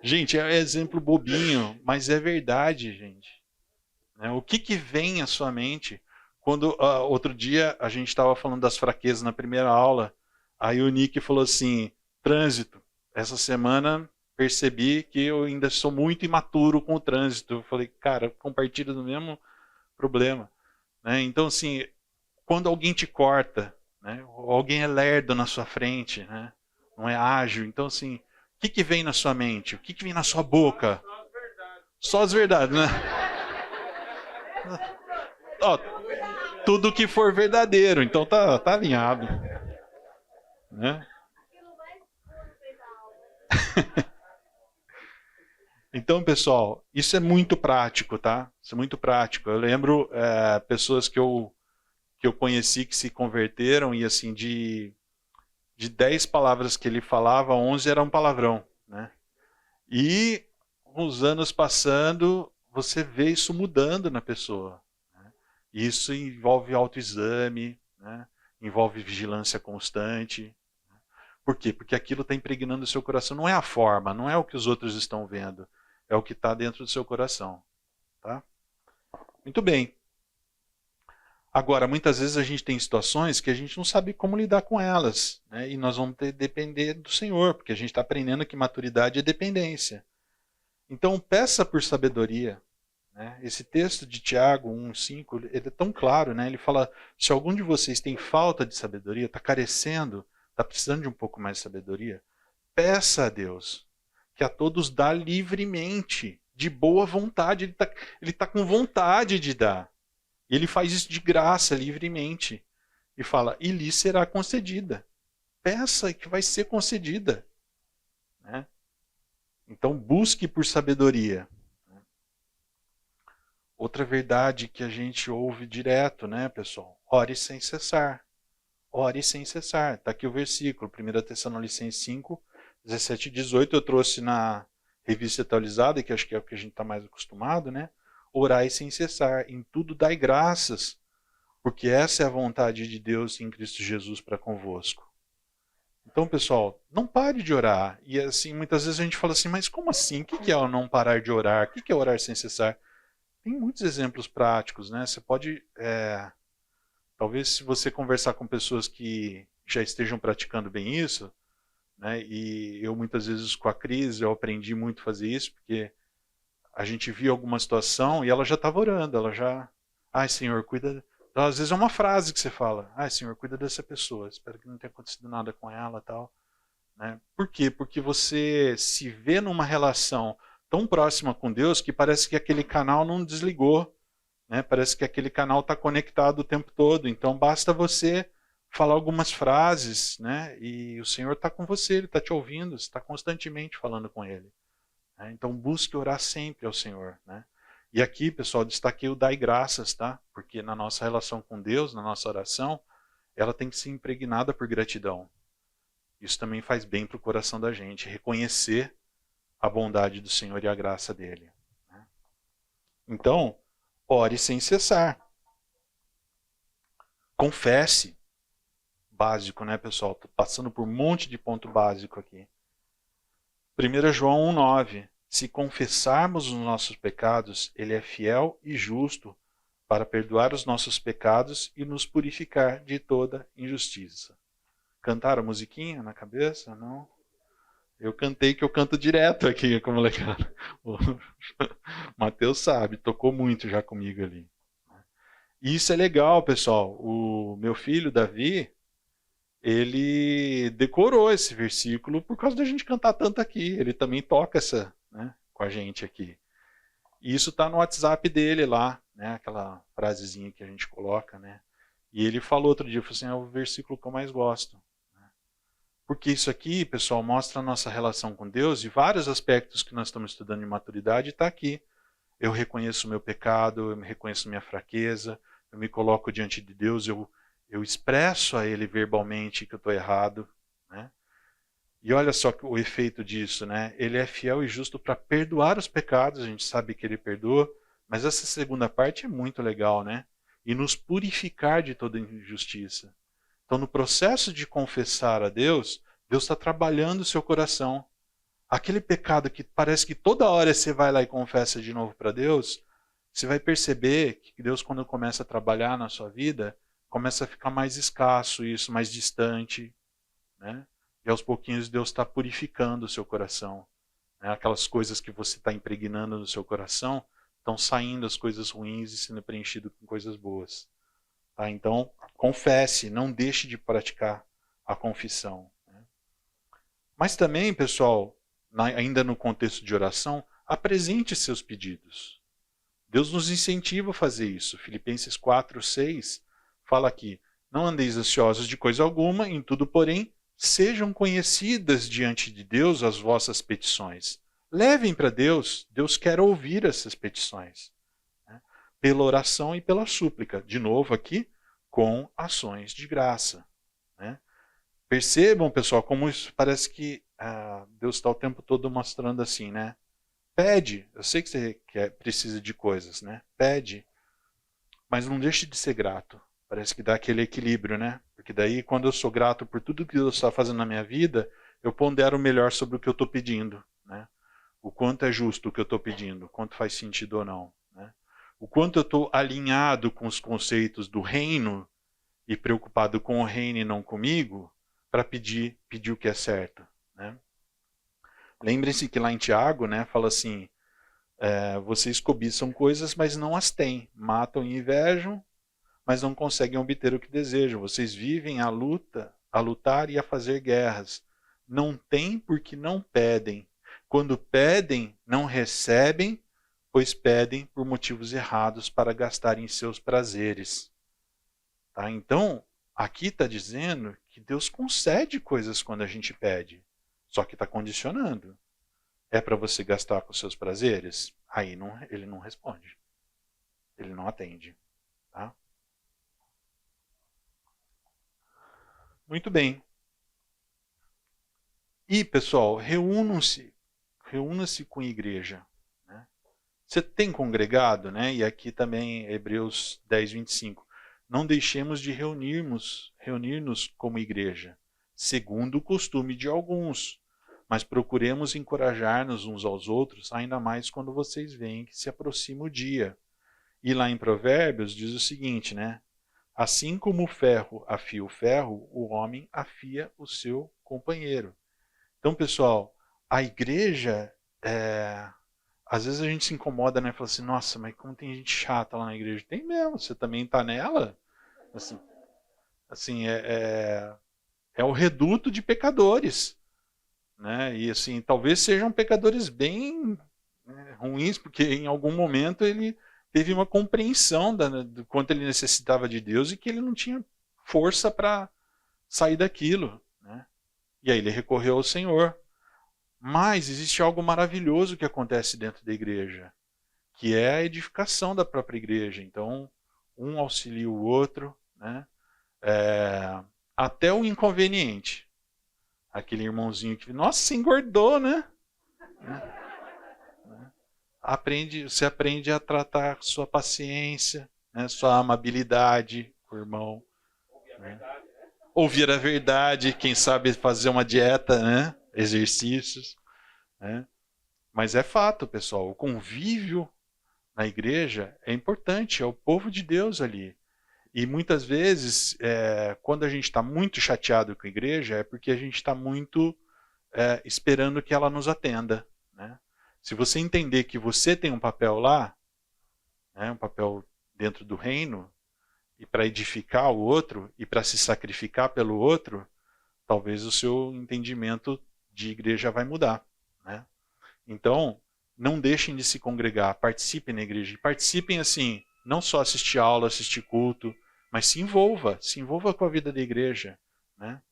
Gente, é exemplo bobinho, mas é verdade, gente. O que vem à sua mente? Quando outro dia a gente estava falando das fraquezas na primeira aula, aí o Nick falou assim, trânsito. Essa semana percebi que eu ainda sou muito imaturo com o trânsito. Eu falei, cara, compartilha do mesmo problema. Então, assim, quando alguém te corta, ou alguém é lerdo na sua frente, não é ágil, então, assim, o que vem na sua mente? O que vem na sua boca? Só as verdades, né? Ó, tudo que for verdadeiro, então tá alinhado. Né? Então, pessoal, isso é muito prático, tá? Isso é muito prático. Eu lembro pessoas que eu conheci que se converteram e assim, de 10 palavras que ele falava, 11 eram palavrão, né? E os anos passando, você vê isso mudando na pessoa. Né? Isso envolve autoexame, né? Envolve vigilância constante. Por quê? Porque aquilo está impregnando o seu coração. Não é a forma, não é o que os outros estão vendo, é o que está dentro do seu coração. Tá? Muito bem. Agora, muitas vezes a gente tem situações que a gente não sabe como lidar com elas, né? E nós vamos ter que depender do Senhor, porque a gente está aprendendo que maturidade é dependência. Então, peça por sabedoria. Né? Esse texto de Tiago 1,5, ele é tão claro, né? Ele fala, se algum de vocês tem falta de sabedoria, está carecendo, está precisando de um pouco mais de sabedoria, peça a Deus, que a todos dá livremente, de boa vontade, ele tá com vontade de dar. E ele faz isso de graça, livremente. E fala, e lhe será concedida. Peça que vai ser concedida. Né? Então busque por sabedoria. Outra verdade que a gente ouve direto, né, pessoal? Ore sem cessar. Ore sem cessar. Está aqui o versículo, 1 Tessalonicenses 5, 17 e 18. Eu trouxe na revista atualizada, que acho que é o que a gente está mais acostumado, né? Orai sem cessar, em tudo dai graças, porque essa é a vontade de Deus em Cristo Jesus para convosco. Então, pessoal, não pare de orar. E assim, muitas vezes a gente fala assim, mas como assim? O que é o não parar de orar? O que é orar sem cessar? Tem muitos exemplos práticos, né? Você pode, talvez se você conversar com pessoas que já estejam praticando bem isso, né? E eu muitas vezes com a crise, eu aprendi muito a fazer isso, porque a gente via alguma situação e ela já estava orando, ela já... Ai, Senhor, cuida... Então, às vezes é uma frase que você fala, ai, Senhor, cuida dessa pessoa, espero que não tenha acontecido nada com ela e tal. Né? Por quê? Porque você se vê numa relação tão próxima com Deus que parece que aquele canal não desligou. Né? Parece que aquele canal está conectado o tempo todo. Então, basta você falar algumas frases, né? E o Senhor está com você, Ele está te ouvindo, você está constantemente falando com Ele. Então busque orar sempre ao Senhor. Né? E aqui, pessoal, destaquei o dai graças, tá? Porque na nossa relação com Deus, na nossa oração, ela tem que ser impregnada por gratidão. Isso também faz bem para o coração da gente, reconhecer a bondade do Senhor e a graça dele. Né? Então, ore sem cessar. Confesse. Básico, né, pessoal? Estou passando por um monte de ponto básico aqui. 1 João 1,9. Se confessarmos os nossos pecados, Ele é fiel e justo para perdoar os nossos pecados e nos purificar de toda injustiça. Cantaram a musiquinha na cabeça? Não? Eu cantei, que eu canto direto aqui, como legal. O Mateus sabe, tocou muito já comigo ali. E isso é legal, pessoal. O meu filho, Davi, ele decorou esse versículo por causa da gente cantar tanto aqui. Ele também toca essa, né, com a gente aqui. E isso está no WhatsApp dele lá, né, aquela frasezinha que a gente coloca. Né? E ele falou outro dia, falou assim, é o versículo que eu mais gosto. Porque isso aqui, pessoal, mostra a nossa relação com Deus e vários aspectos que nós estamos estudando em maturidade está aqui. Eu reconheço o meu pecado, eu reconheço minha fraqueza, eu me coloco diante de Deus, eu expresso a Ele verbalmente que eu estou errado. Né? E olha só o efeito disso, né? Ele é fiel e justo para perdoar os pecados, a gente sabe que ele perdoa, mas essa segunda parte é muito legal, né? E nos purificar de toda injustiça. Então, no processo de confessar a Deus, Deus está trabalhando o seu coração. Aquele pecado que parece que toda hora você vai lá e confessa de novo para Deus, você vai perceber que Deus, quando começa a trabalhar na sua vida, começa a ficar mais escasso isso, mais distante, né? E aos pouquinhos Deus está purificando o seu coração. Né? Aquelas coisas que você está impregnando no seu coração, estão saindo as coisas ruins e sendo preenchido com coisas boas. Tá? Então, confesse, não deixe de praticar a confissão. Né? Mas também, pessoal, ainda no contexto de oração, apresente seus pedidos. Deus nos incentiva a fazer isso. Filipenses 4:6 fala aqui: não andeis ansiosos de coisa alguma, em tudo, porém, sejam conhecidas diante de Deus as vossas petições. Levem para Deus, Deus quer ouvir essas petições. Né? Pela oração e pela súplica. De novo aqui, com ações de graça. Né? Percebam, pessoal, como isso parece que Deus está o tempo todo mostrando assim, né? Pede, eu sei que você precisa de coisas, né? Pede, mas não deixe de ser grato. Parece que dá aquele equilíbrio, né? Porque daí, quando eu sou grato por tudo que Deus está fazendo na minha vida, eu pondero melhor sobre o que eu estou pedindo, né? O quanto é justo o que eu estou pedindo, o quanto faz sentido ou não, né? O quanto eu estou alinhado com os conceitos do reino e preocupado com o reino e não comigo, para pedir o que é certo, né? Lembrem-se que lá em Tiago, né, fala assim, vocês cobiçam coisas, mas não as têm. Matam e invejam, mas não conseguem obter o que desejam. Vocês vivem a lutar e a fazer guerras. Não têm porque não pedem. Quando pedem, não recebem, pois pedem por motivos errados para gastarem seus prazeres. Tá? Então, aqui está dizendo que Deus concede coisas quando a gente pede. Só que está condicionando. É para você gastar com seus prazeres? Aí ele não responde. Ele não atende. Tá? Muito bem. E, pessoal, reúnam-se com a igreja. Né? Você tem congregado, né? E aqui também Hebreus 10:25. Não deixemos de reunir-nos como igreja, segundo o costume de alguns, mas procuremos encorajar-nos uns aos outros, ainda mais quando vocês veem que se aproxima o dia. E lá em Provérbios diz o seguinte, né? Assim como o ferro afia o ferro, o homem afia o seu companheiro. Então, pessoal, a igreja, às vezes a gente se incomoda, né? Fala assim, nossa, mas como tem gente chata lá na igreja? Tem mesmo, você também está nela? Assim é o reduto de pecadores. Né? E assim, talvez sejam pecadores bem ruins, porque em algum momento ele teve uma compreensão do quanto ele necessitava de Deus e que ele não tinha força para sair daquilo. Né? E aí ele recorreu ao Senhor. Mas existe algo maravilhoso que acontece dentro da igreja, que é a edificação da própria igreja. Então, um auxilia o outro, né? Até o inconveniente. Aquele irmãozinho que, nossa, você engordou, né? Você aprende a tratar sua paciência, né? Sua amabilidade com o irmão. Né? Ouvir a verdade, quem sabe fazer uma dieta, né? Exercícios. Né? Mas é fato, pessoal, o convívio na igreja é importante, é o povo de Deus ali. E muitas vezes, quando a gente está muito chateado com a igreja, é porque a gente está muito esperando que ela nos atenda. Né? Se você entender que você tem um papel lá, né, um papel dentro do reino, e para edificar o outro, e para se sacrificar pelo outro, talvez o seu entendimento de igreja vai mudar. Né? Então, não deixem de se congregar, participem na igreja. E participem assim, não só assistir aula, assistir culto, mas se envolva com a vida da igreja. Né?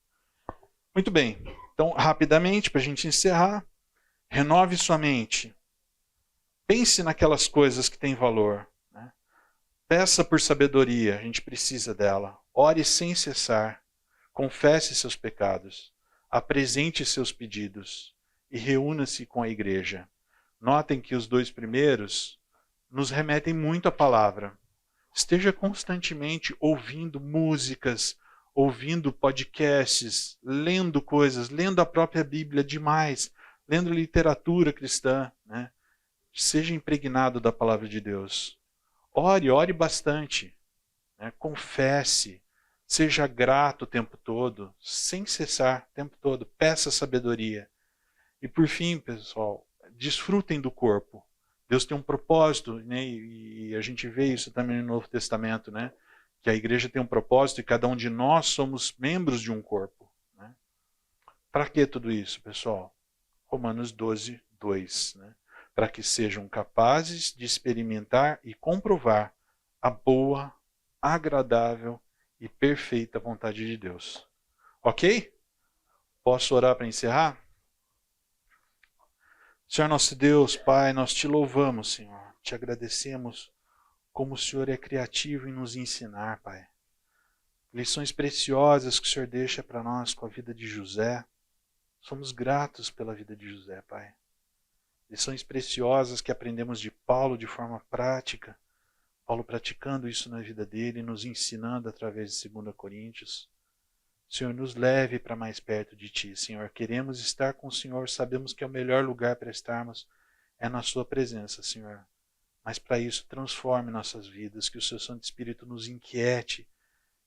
Muito bem, então rapidamente, para a gente encerrar, renove sua mente. Pense naquelas coisas que têm valor. Né? Peça por sabedoria, a gente precisa dela. Ore sem cessar. Confesse seus pecados. apresente seus pedidos e reúna-se com a igreja. Notem que os 2 primeiros nos remetem muito à palavra. Esteja constantemente ouvindo músicas, ouvindo podcasts, lendo coisas, lendo a própria Bíblia demais, lendo literatura cristã, né? Seja impregnado da palavra de Deus. Ore bastante, né? Confesse, seja grato o tempo todo, sem cessar o tempo todo, peça sabedoria. E por fim, pessoal, desfrutem do corpo. Deus tem um propósito, né? E a gente vê isso também no Novo Testamento, né? Que a igreja tem um propósito e cada um de nós somos membros de um corpo. Né? Para que tudo isso, pessoal? Romanos 12, 2. Né? Para que sejam capazes de experimentar e comprovar a boa, agradável e perfeita vontade de Deus. Ok? Posso orar para encerrar? Senhor nosso Deus, Pai, nós te louvamos, Senhor. Te agradecemos como o Senhor é criativo em nos ensinar, Pai. Lições preciosas que o Senhor deixa para nós com a vida de José. Somos gratos pela vida de José, Pai. Lições preciosas que aprendemos de Paulo de forma prática. Paulo praticando isso na vida dele, nos ensinando através de 2 Coríntios. Senhor, nos leve para mais perto de Ti, Senhor. Queremos estar com o Senhor, sabemos que é o melhor lugar para estarmos é na Sua presença, Senhor. Mas para isso, transforme nossas vidas, que o Seu Santo Espírito nos inquiete,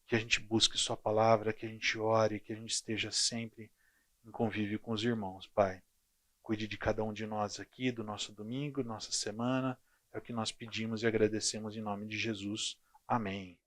que a gente busque Sua palavra, que a gente ore, que a gente esteja sempre em convívio com os irmãos, Pai. Cuide de cada um de nós aqui, do nosso domingo, nossa semana. É o que nós pedimos e agradecemos em nome de Jesus. Amém.